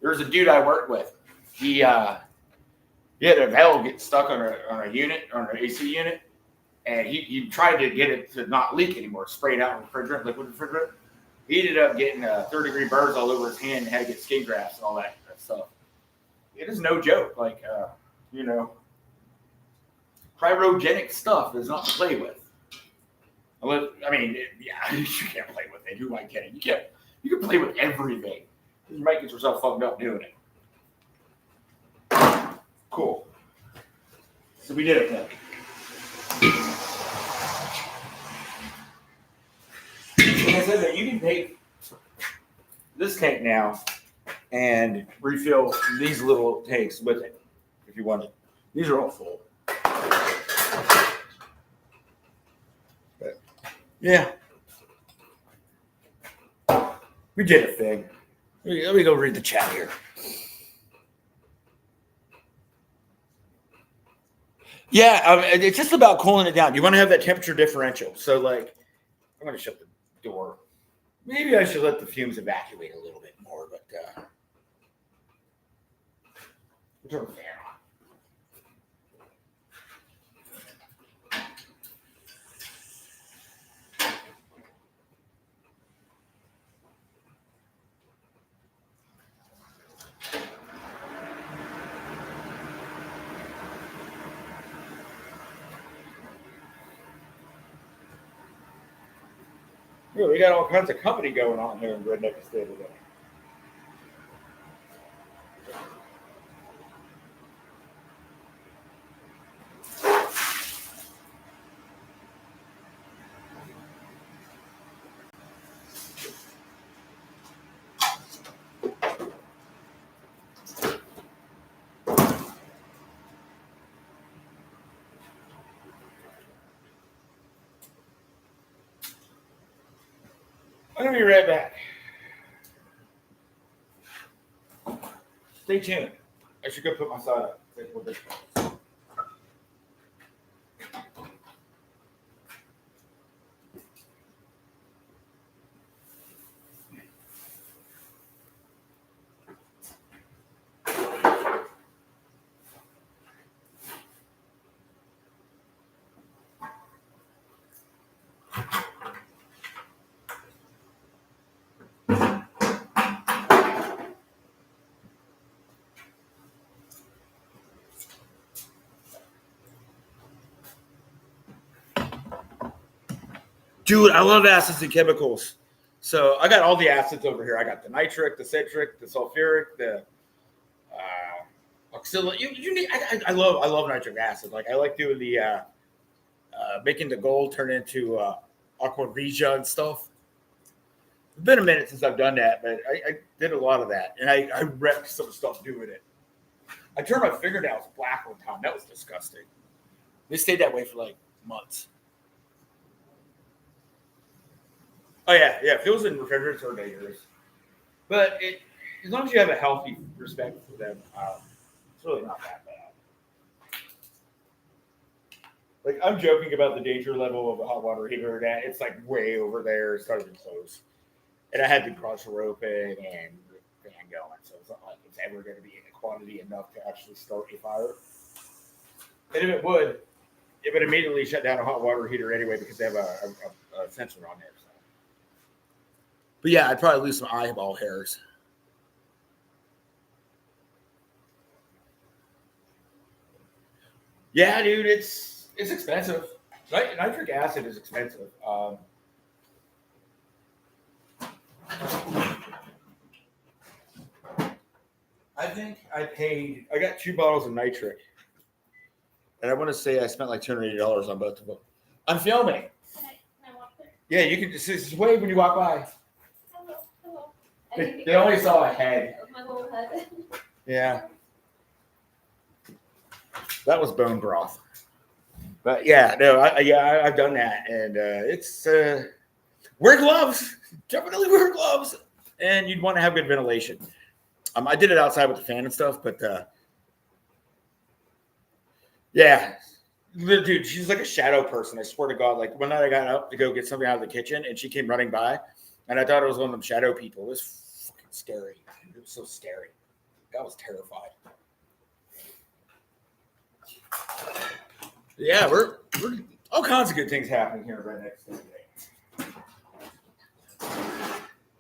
There's a dude I worked with. He had a valve get stuck on a unit, on an AC unit, and he tried to get it to not leak anymore. Sprayed out refrigerant, liquid refrigerant. He ended up getting 3rd-degree burns all over his hand and had to get skin grafts and all that stuff. It is no joke. Like, cryogenic stuff is not to play with. You can't play with it. Who am I kidding? You can play with everything. You might get yourself fucked up doing it. Cool. So we did it then. Like I said, that you can take this tank now and refill these little tanks with it if you want it. These are all full. But, yeah. We did a thing. Let me go read the chat here. Yeah, it's just about cooling it down. You want to have that temperature differential. So, like, I'm going to shut the door. Maybe I should let the fumes evacuate a little bit more, but turn the fan on. Yeah, we got all kinds of company going on here in Redneck Estate today. I'm going to be right back. Stay tuned. I should go put my side up. Dude, I love acids and chemicals. So I got all the acids over here. I got the nitric, the citric, the sulfuric, the auxiliary. You need. I love nitric acid. Like I like doing the making the gold turn into aqua regia and stuff. It's been a minute since I've done that, but I did a lot of that, and I wrecked some stuff doing it. I turned my fingernails black one time. That was disgusting. They stayed that way for like months. Oh yeah. If it was in refrigerators are dangerous, but as long as you have a healthy respect for them, it's really not that bad. Like I'm joking about the danger level of a hot water heater. That it's like way over there. It's not even close. And I had to cross the rope and the fan going, so it's not like it's ever going to be in a quantity enough to actually start a fire. And if it would immediately shut down a hot water heater anyway because they have a sensor on there. So. But yeah, I'd probably lose some eyeball hairs. Yeah, dude, it's expensive. Nitric acid is expensive. I think I got 2 bottles of nitric. And I want to say I spent like $280 on both of them. I'm filming. Can I walk there? Yeah, you can just wave when you walk by. Hello. They only saw a head. My little head. Yeah. That was bone broth. But yeah, no, I've done that. And it's, wear gloves. Definitely wear gloves. And you'd want to have good ventilation. I did it outside with the fan and stuff, but yeah, dude, she's like a shadow person. I swear to God. Like one night I got up to go get something out of the kitchen, and she came running by, and I thought it was one of them shadow people. It was fucking scary. It was so scary. I was terrified. Yeah, we're all kinds of good things happening here right next to today.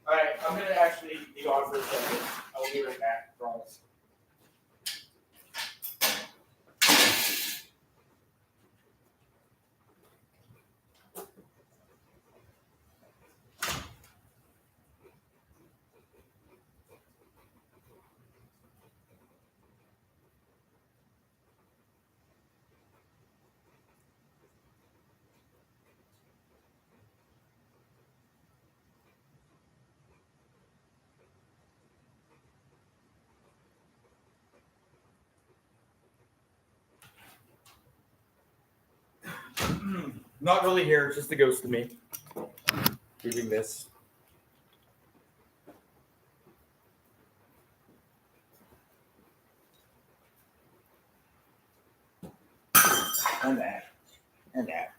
All right, I'm gonna actually be gone for a second. I'll be right back. I promise. Not really here, just the ghost of me. Doing this. And that. And that.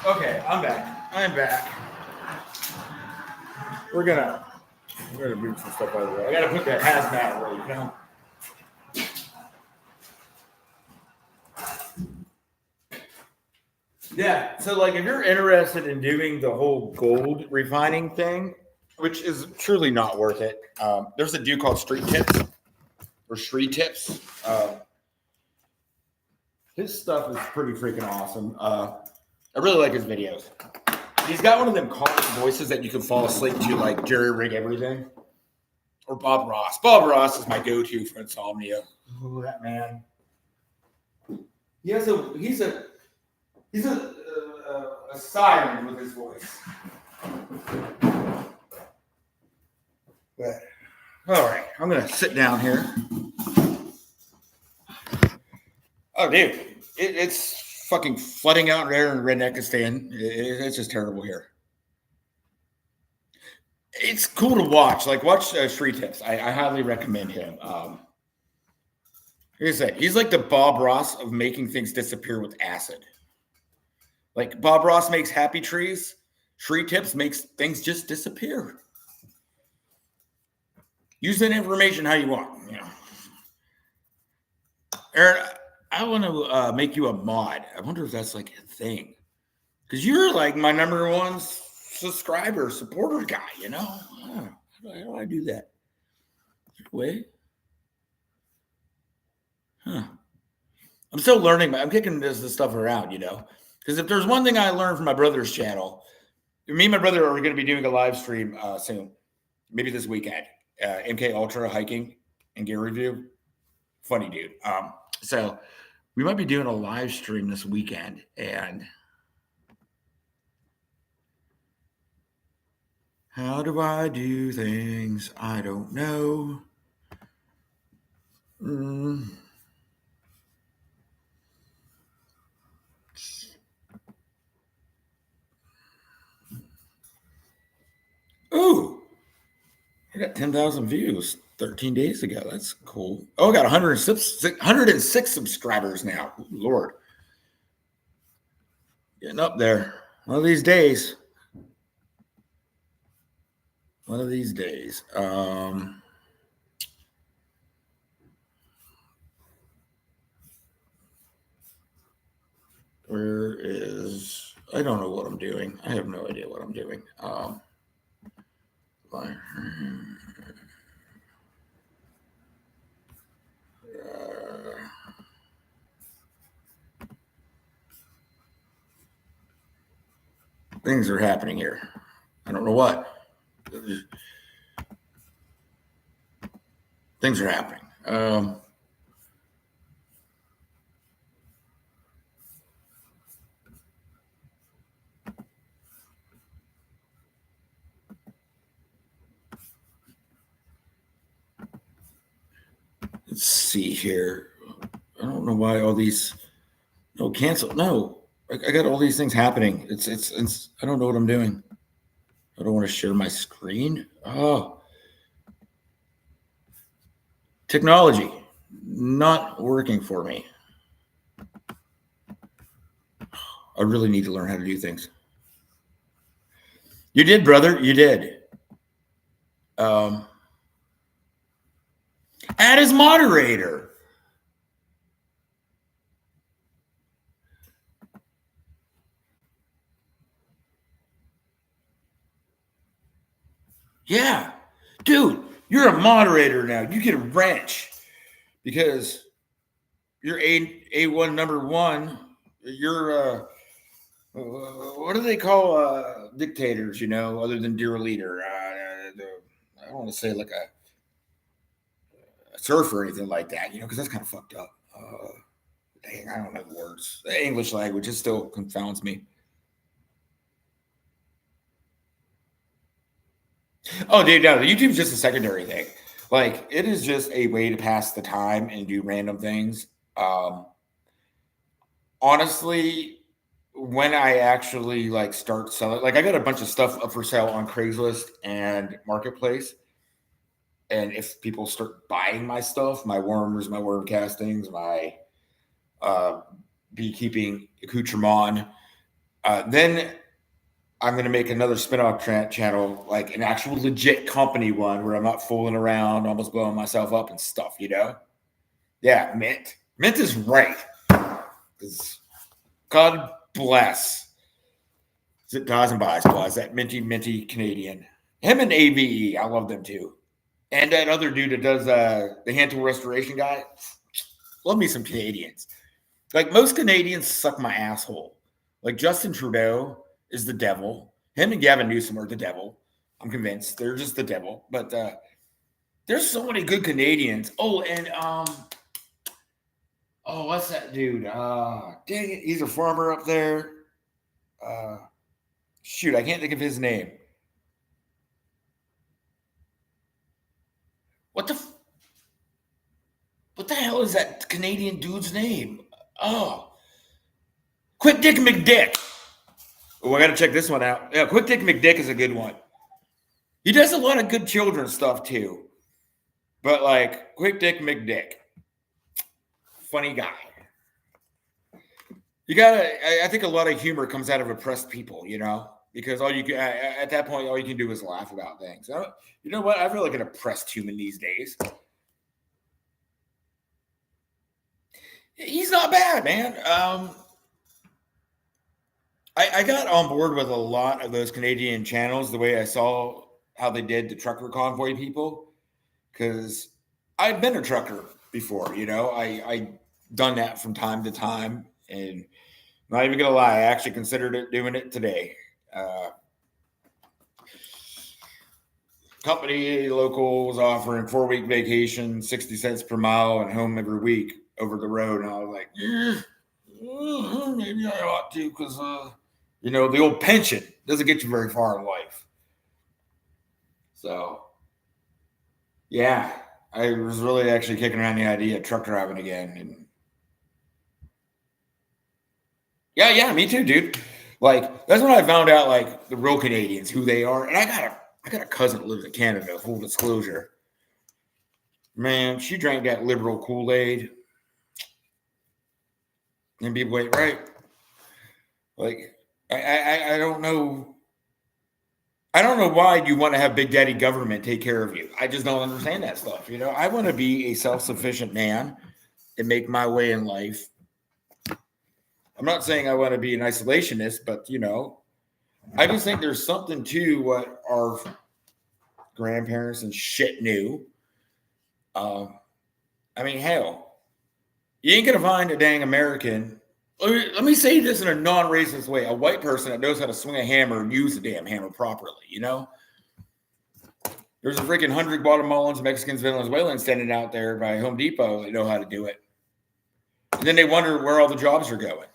Okay, I'm back. we're gonna move some stuff over there. I gotta put that hazmat away, you know. Yeah, so like if you're interested in doing the whole gold refining thing, which is truly not worth it, there's a dude called Street Tips or Street Tips. His stuff is pretty freaking awesome. I really like his videos. He's got one of them calming voices that you can fall asleep to, like Jerry Rig Everything or Bob Ross. Bob Ross is my go-to for insomnia. Oh, that man. He's a siren with his voice. But, all right, I'm gonna sit down here. Oh, dude, it's fucking flooding out there in Redneckistan. It's just terrible here. It's cool to watch. Like, watch Street Tips. I highly recommend him. Like I said, he's like the Bob Ross of making things disappear with acid. Like Bob Ross makes happy trees, Street Tips makes things just disappear. Use that information how you want. You know, Aaron, I want to make you a mod. I wonder if that's like a thing, because you're like my number one subscriber, supporter guy. You know, how do I do that? Wait. Huh. I'm still learning, but I'm kicking this stuff around, you know, because if there's one thing I learned from my brother's channel, me and my brother are going to be doing a live stream soon, maybe this weekend. MK Ultra hiking and gear review. Funny dude. So we might be doing a live stream this weekend, and how do I do things? I don't know. Ooh, I got 10,000 views 13 days ago. That's cool. Oh, I got 106 subscribers now. Ooh, Lord. Getting up there. One of these days. Where is, I don't know what I'm doing. I have no idea what I'm doing. Things are happening here. I don't know what. Things are happening. Let's see here. I don't know why all these. No, cancel. No, I got all these things happening. It's. I don't know what I'm doing. I don't want to share my screen. Oh, technology not working for me. I really need to learn how to do things. You did, brother. You did. Add as moderator. Yeah, dude, you're a moderator now. You get a wrench because you're A1 number one. You're what do they call dictators? You know, other than dear leader. I don't want to say like a surfer or anything like that. You know, because that's kind of fucked up. Dang, I don't know the words. The English language, it still confounds me. Oh, dude, no, YouTube's just a secondary thing. Like, it is just a way to pass the time and do random things. Honestly, when I actually like start selling, like I got a bunch of stuff up for sale on Craigslist and Marketplace. And if people start buying my stuff, my worms, my worm castings, my beekeeping accoutrement, then I'm going to make another spin-off channel, like an actual legit company one where I'm not fooling around, almost blowing myself up and stuff, you know? Yeah, Mint. Mint is right. 'Cause God bless. Is it Dozenbys plus that minty Canadian? Him and AVE, I love them too. And that other dude that does the hand tool restoration guy. Love me some Canadians. Like most Canadians suck my asshole. Like Justin Trudeau is the devil. Him and Gavin Newsom are the devil. I'm convinced they're just the devil. But there's so many good Canadians. Oh, and what's that dude? Dang it, he's a farmer up there. Shoot, I can't think of his name. What the hell is that Canadian dude's name? Oh, Quick Dick McDick. Oh, I got to check this one out. Yeah, Quick Dick McDick is a good one. He does a lot of good children's stuff too. But like Quick Dick McDick, funny guy. I think a lot of humor comes out of oppressed people, you know, because all you can, at that point, all you can do is laugh about things. You know what? I feel like an oppressed human these days. He's not bad, man. I got on board with a lot of those Canadian channels the way I saw how they did the trucker convoy people, because I've been a trucker before, you know. I done that from time to time, and not even gonna lie, I actually considered doing it today. Company local was offering 4-week vacation, 60 cents per mile, and home every week over the road, and I was like, maybe I ought to, because you know, the old pension doesn't get you very far in life. So, yeah, I was really actually kicking around the idea of truck driving again. And yeah, me too, dude. Like, that's when I found out, like, the real Canadians, who they are. And I got a cousin that lives in Canada, full disclosure. Man, she drank that liberal Kool-Aid. And be wait, right? Like, I don't know. I don't know why you want to have Big Daddy government take care of you. I just don't understand that stuff. You know, I want to be a self-sufficient man and make my way in life. I'm not saying I want to be an isolationist, but, you know, I just think there's something to what our grandparents and shit knew. I mean, hell, you ain't going to find a dang American. Let me say this in a non-racist way. A white person that knows how to swing a hammer and use the damn hammer properly, you know? There's a freaking 100 Guatemalans, Mexicans, Venezuelans standing out there by Home Depot that know how to do it. And then they wonder where all the jobs are going.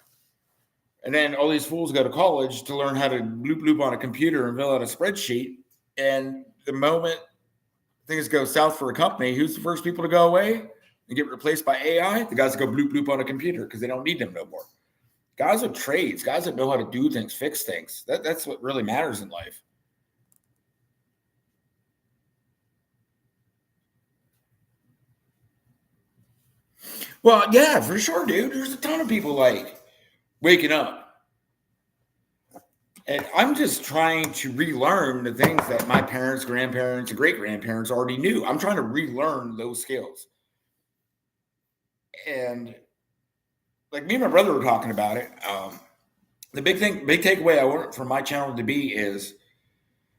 And then all these fools go to college to learn how to bloop on a computer and fill out a spreadsheet. And the moment things go south for a company, who's the first people to go away and get replaced by AI? The guys that go bloop on a computer because they don't need them no more. Guys with trades, guys that know how to do things, fix things. That's what really matters in life. Well, yeah, for sure, dude. There's a ton of people like waking up. And I'm just trying to relearn the things that my parents, grandparents, and great-grandparents already knew. I'm trying to relearn those skills. And like me and my brother were talking about it. The big takeaway I want from my channel to be is,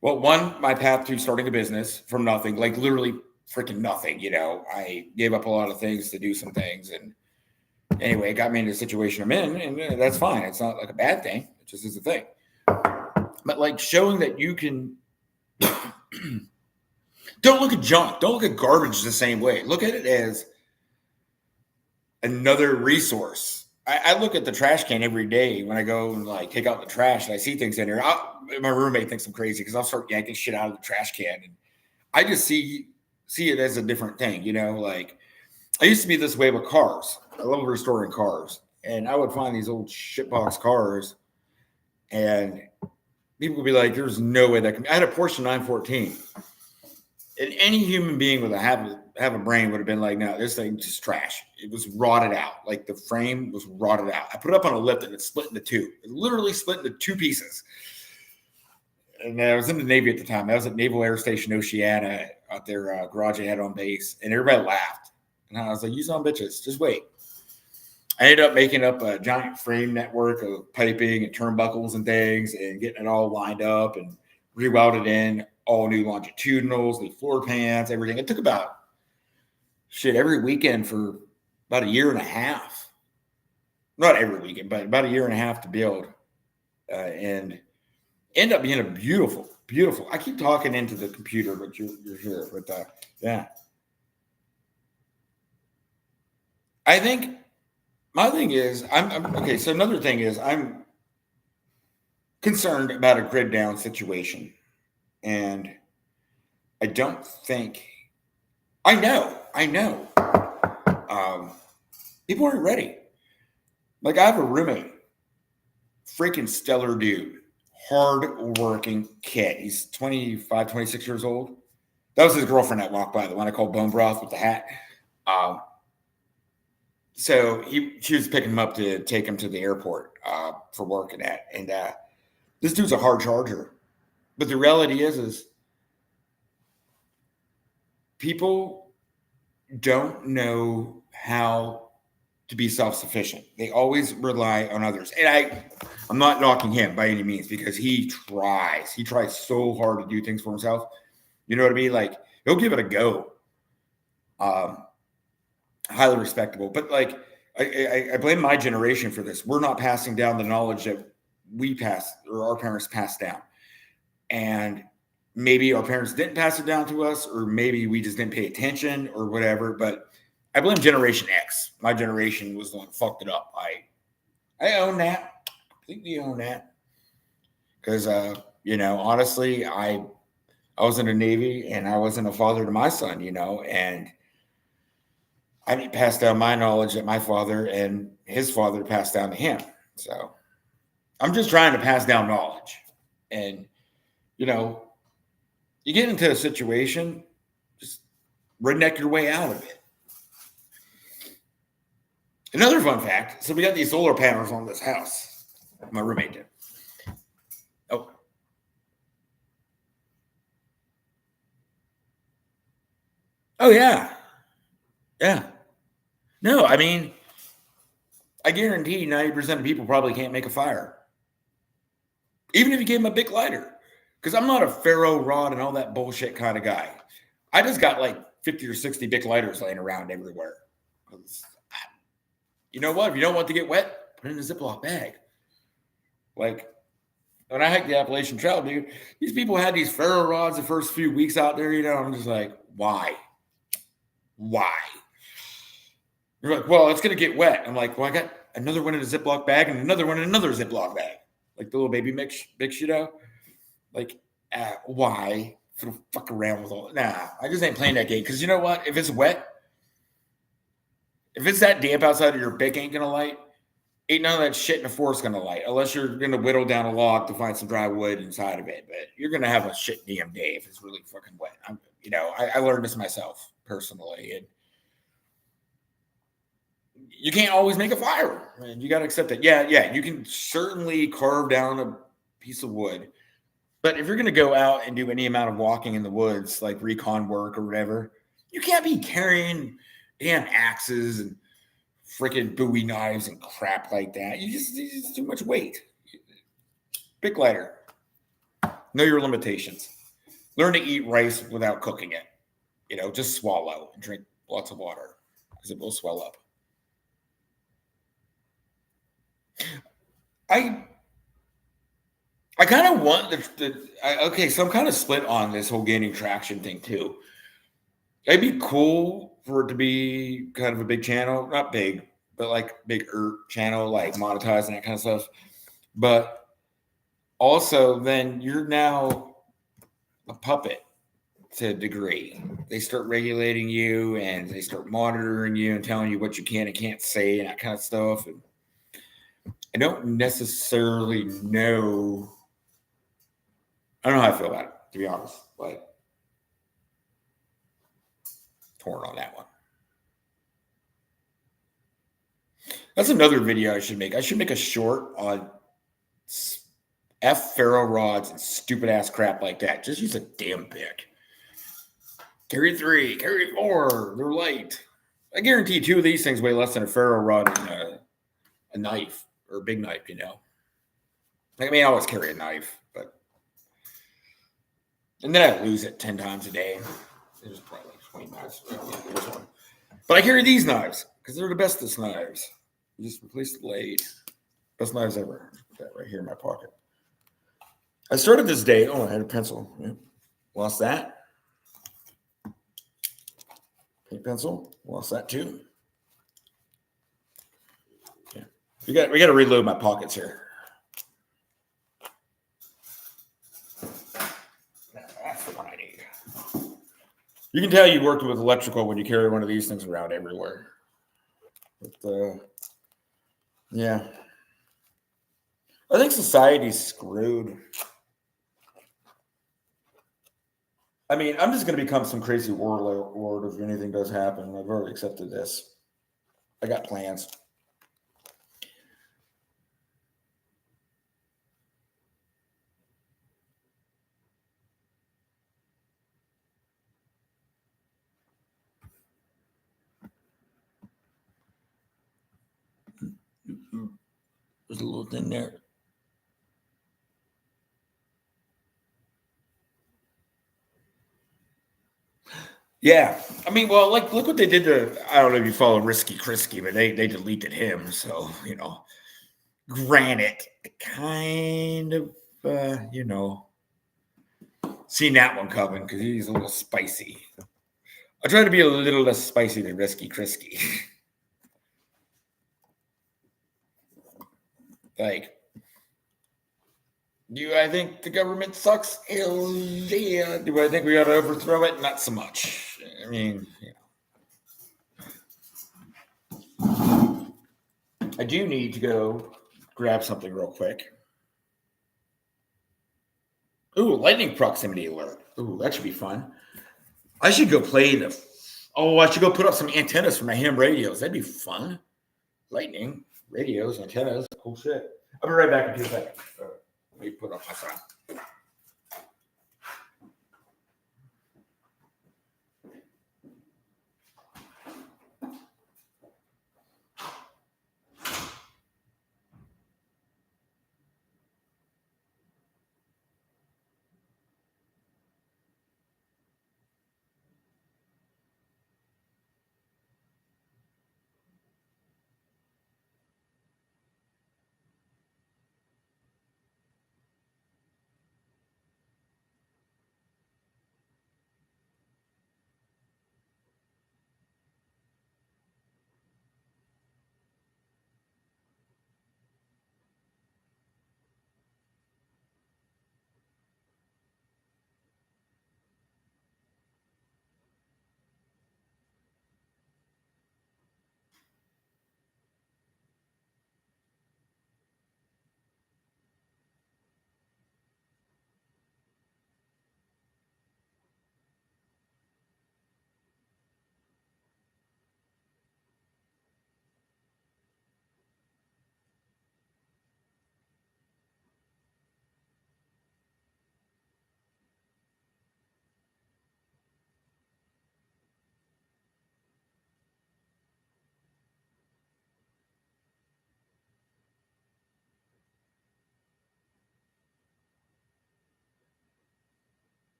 well, one, my path to starting a business from nothing, like literally freaking nothing. You know, I gave up a lot of things to do some things. And anyway, it got me into the situation I'm in, and that's fine. It's not like a bad thing. It just is a thing. But like showing that you can don't look at junk, don't look at garbage the same way. Look at it as another resource. I look at the trash can every day when I go and like take out the trash and I see things in here. My roommate thinks I'm crazy because I'll start yanking shit out of the trash can, and I just see it as a different thing, you know. Like I used to be this way with cars. I love restoring cars, and I would find these old shitbox cars, and people would be like, "There's no way that can." I had a Porsche 914, and any human being with have a brain would have been like, "No, this thing just trash." It was rotted out. Like the frame was rotted out. I put it up on a lift and it split into two. It literally split into two pieces. and I was in the Navy at the time. I was at Naval Air Station Oceana out there, garage I had on base, and everybody laughed. And I was like, "You son of bitches, just wait." I ended up making up a giant frame network of piping and turnbuckles and things, and getting it all lined up and rewelded in all new longitudinals, the floor pans, everything. It took about every weekend for about a year and a half. Not every weekend, but about a year and a half to build, and end up being a beautiful, beautiful. I keep talking into the computer, but you're here. But yeah, I think my thing is I'm okay. So another thing is I'm concerned about a grid down situation, and I don't think I know. People aren't ready. Like I have a roommate, freaking stellar dude, hard-working kid. He's 25, 26 years old. That was his girlfriend that walked by, the one I called Bone Broth with the hat. So she was picking him up to take him to the airport for work and that. And this dude's a hard charger. But the reality is people don't know how to be self-sufficient. They always rely on others. And I'm not knocking him by any means, because he tries. He tries so hard to do things for himself. You know what I mean? Like, he'll give it a go. Highly respectable. But like, I blame my generation for this. We're not passing down the knowledge that we passed, or our parents passed down. And maybe our parents didn't pass it down to us, or maybe we just didn't pay attention or whatever. But I blame Generation X. My generation was the one who fucked it up. I own that. Completely own that. Because, honestly, I was in the Navy, and I wasn't a father to my son, and I didn't pass down my knowledge that my father and his father passed down to him. So I'm just trying to pass down knowledge. And, you get into a situation, just redneck your way out of it. Another fun fact. So we got these solar panels on this house. My roommate did. Oh yeah. Yeah. No, I mean, I guarantee 90% of people probably can't make a fire. Even if you gave them a big lighter. Because I'm not a ferro rod and all that bullshit kind of guy. I just got like 50 or 60 big lighters laying around everywhere. You know what? If you don't want to get wet, put it in a Ziploc bag. Like, when I hiked the Appalachian Trail, dude, these people had these ferro rods the first few weeks out there, I'm just like, why? You're like, well, it's going to get wet. I'm like, well, I got another one in a Ziploc bag and another one in another Ziploc bag. Like the little baby mix, Like, why? Fuck around with all that. Nah, I just ain't playing that game. Because you know what? If it's wet, if it's that damp outside of your Bic ain't going to light, ain't none of that shit in the forest going to light. Unless you're going to whittle down a log to find some dry wood inside of it. But you're going to have a shit damn day if it's really fucking wet. I learned this myself personally. And you can't always make a fire. And you got to accept it. Yeah, you can certainly carve down a piece of wood. But if you're going to go out and do any amount of walking in the woods, like recon work or whatever, you can't be carrying damn axes and freaking Bowie knives and crap like that. It's too much weight. Big lighter. Know your limitations. Learn to eat rice without cooking it. Just swallow and drink lots of water because it will swell up. I kind of want so I'm kind of split on this whole gaining traction thing too. It'd be cool for it to be kind of a big channel, not big, but like bigger channel, like monetizing that kind of stuff. But also then you're now a puppet to a degree. They start regulating you and they start monitoring you and telling you what you can and can't say and that kind of stuff. And I don't necessarily know. I don't know how I feel about it, to be honest, but torn on that one. That's another video I should make. I should make a short on F ferro rods and stupid ass crap like that. Just use a damn pick. Carry 3, carry 4. They're light. I guarantee 2 of these things weigh less than a ferro rod and a knife or a big knife, you know. I mean, I always carry a knife, but. And then I lose it 10 times a day. There's probably like 20 knives. But I carry these knives because they're the bestest knives. You just replace the blade. Best knives ever. Put that right here in my pocket. I started this day. Oh, I had a pencil. Yeah. Lost that. Paint pencil. Lost that too. Yeah. We got to reload my pockets here. That's the one I need. You can tell you worked with electrical when you carry one of these things around everywhere. But yeah. I think society's screwed. I mean, I'm just going to become some crazy warlord if anything does happen. I've already accepted this. I got plans. There's a little thing there. Yeah, I mean, well, like look what they did to. I don't know if you follow Risky Krisky, but they deleted him. So you know, granted, kind of you know, seen that one coming because he's a little spicy. I try to be a little less spicy than Risky Krisky. Like, do I think the government sucks? Hell yeah. Do I think we ought to overthrow it? Not so much. I mean, you know. I do need to go grab something real quick. Ooh, lightning proximity alert. Ooh, that should be fun. I should go play the. Oh, I should go put up some antennas for my ham radios. That'd be fun. Lightning, radios, antennas. Cool shit. I'll be right back in 2 seconds. Let me put up my phone.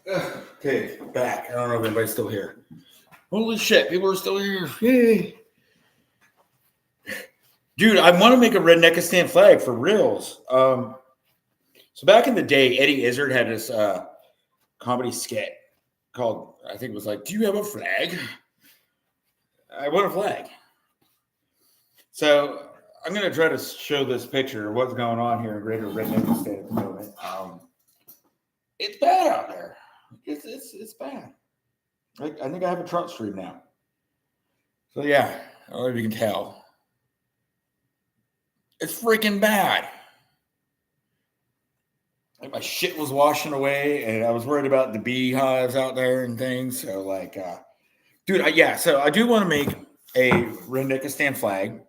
Okay, back. I don't know if anybody's still here. Holy shit, people are still here. Yay. Dude, I want to make a Redneckistan flag for reals. So back in the day, Eddie Izzard had this comedy skit called, I think it was like, "Do you have a flag?" I want a flag. So I'm going to try to show this picture of what's going on here in Greater Redneckistan at the moment. It's bad out there. It's bad. I think I have a trout stream now. So yeah, I don't know if you can tell. It's freaking bad. Like my shit was washing away, and I was worried about the beehives out there and things. So like, dude, so I do want to make a Redneckistan flag,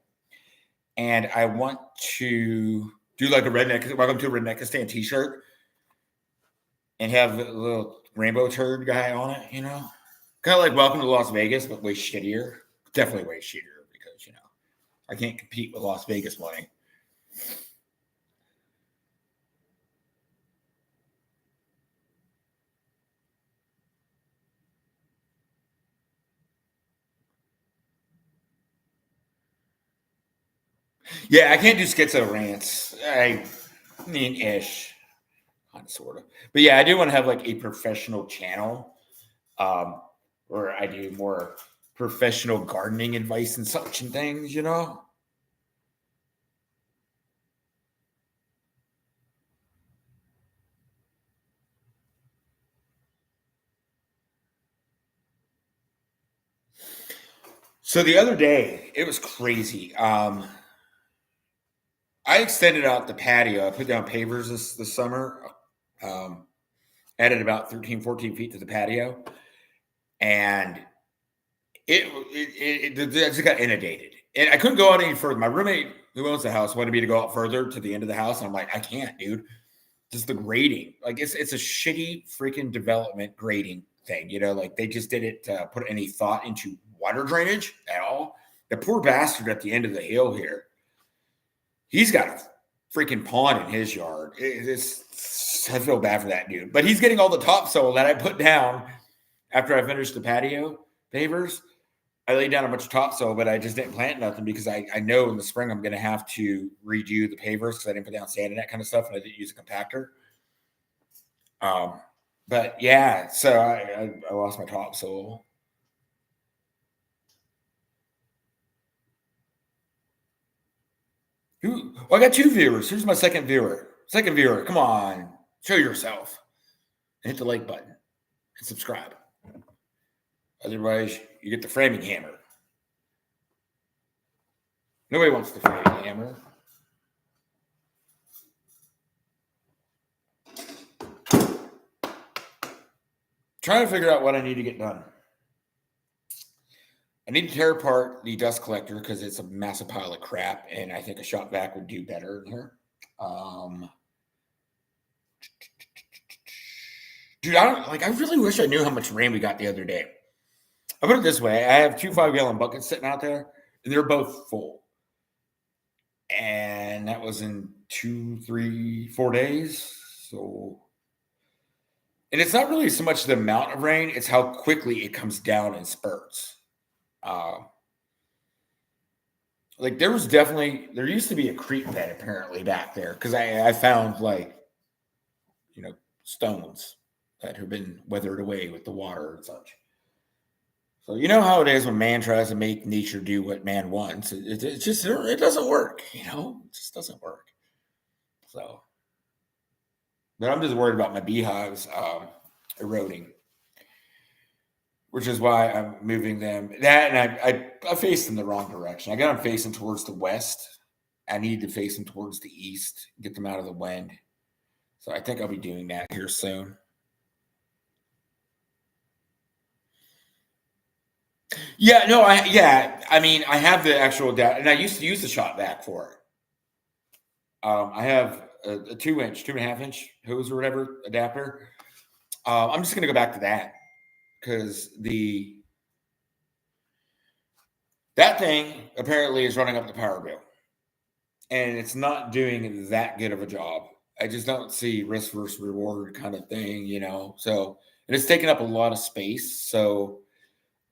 and I want to do like a welcome to Redneckistan t-shirt, and have a little rainbow turd guy on it, you know, kind of like welcome to Las Vegas, but way shittier. Definitely way shittier because, you know, I can't compete with Las Vegas money. Yeah, I can't do schizo rants. I mean, ish, kind of, sort of. But yeah, I do want to have like a professional channel, where I do more professional gardening advice and such and things, you know. So the other day, it was crazy. I extended out the patio. I put down pavers this summer. Added about 13, 14 feet to the patio. And it just got inundated. And I couldn't go out any further. My roommate who owns the house wanted me to go out further to the end of the house. And I'm like, I can't, dude. Just the grading. Like it's a shitty freaking development grading thing. You know, like they just didn't put any thought into water drainage at all. The poor bastard at the end of the hill here. He's got a freaking pond in his yard. I feel bad for that dude. But he's getting all the topsoil that I put down after I finished the patio pavers. I laid down a bunch of topsoil, but I just didn't plant nothing because I know in the spring I'm going to have to redo the pavers because I didn't put down sand and that kind of stuff, and I didn't use a compactor. But yeah, so I lost my topsoil. Well, I got 2 viewers. Here's my second viewer. Second viewer, come on, show yourself. And hit the like button and subscribe. Otherwise, you get the framing hammer. Nobody wants the framing hammer. Trying to figure out what I need to get done. I need to tear apart the dust collector because it's a massive pile of crap, and I think a shop vac would do better in here. Dude, I really wish I knew how much rain we got the other day. I'll put it this way. I have 2 5-gallon buckets sitting out there, and they're both full. And that was in 2, 3, 4 days. So, and it's not really so much the amount of rain, it's how quickly it comes down in spurts. Like there used to be a creek bed apparently back there because I found like, you know, stones that have been weathered away with the water and such. So you know how it is when man tries to make nature do what man wants. It doesn't work, you know? It just doesn't work. So, but I'm just worried about my beehives eroding, which is why I'm moving them. That and I faced them the wrong direction. I got them facing towards the west. I need to face them towards the east, get them out of the wind. So I think I'll be doing that here soon. Yeah, no, I mean, I have the actual data, and I used to use the shop vac for it. I have a 2-inch, 2.5-inch hose or whatever adapter. I'm just gonna go back to that because that thing apparently is running up the power bill, and it's not doing that good of a job I just don't see risk versus reward kind of thing, you know. So, and it's taking up a lot of space. So,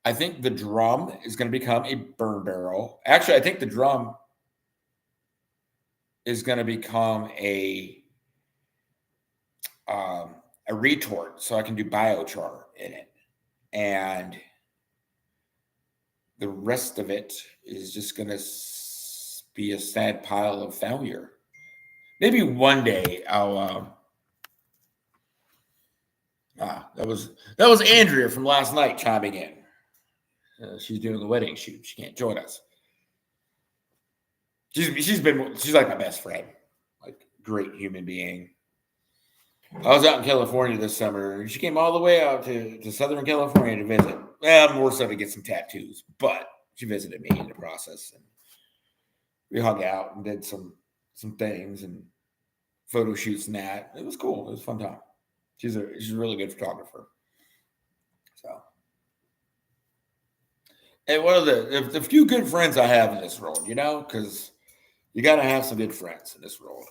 I think the drum is going to become a burn barrel. Actually, I think the drum is going to become a retort, so I can do biochar in it, and the rest of it is just going to be a sad pile of failure. Maybe one day I'll. That was Andrea from last night chiming in. She's doing the wedding shoot. She can't join us. She's like my best friend, like great human being. I was out in California this summer, and she came all the way out to Southern California to visit. Well, more so to get some tattoos, but she visited me in the process, and we hung out and did some things and photo shoots and that. It was cool. It was a fun time. She's a really good photographer. So, and one of the few good friends I have in this world, you know, because you got to have some good friends in this world.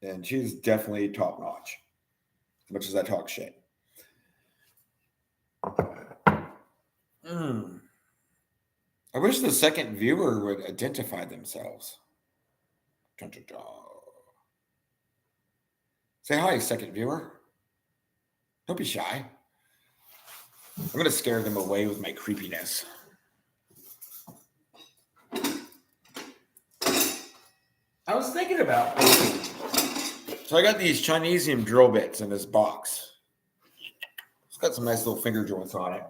And she's definitely top notch, as much as I talk shit. I wish the second viewer would identify themselves. Dun, dun, dun. Say hi, second viewer. Don't be shy. I'm going to scare them away with my creepiness. I was thinking about So I got these Chinesium drill bits in this box. It's got some nice little finger joints on it.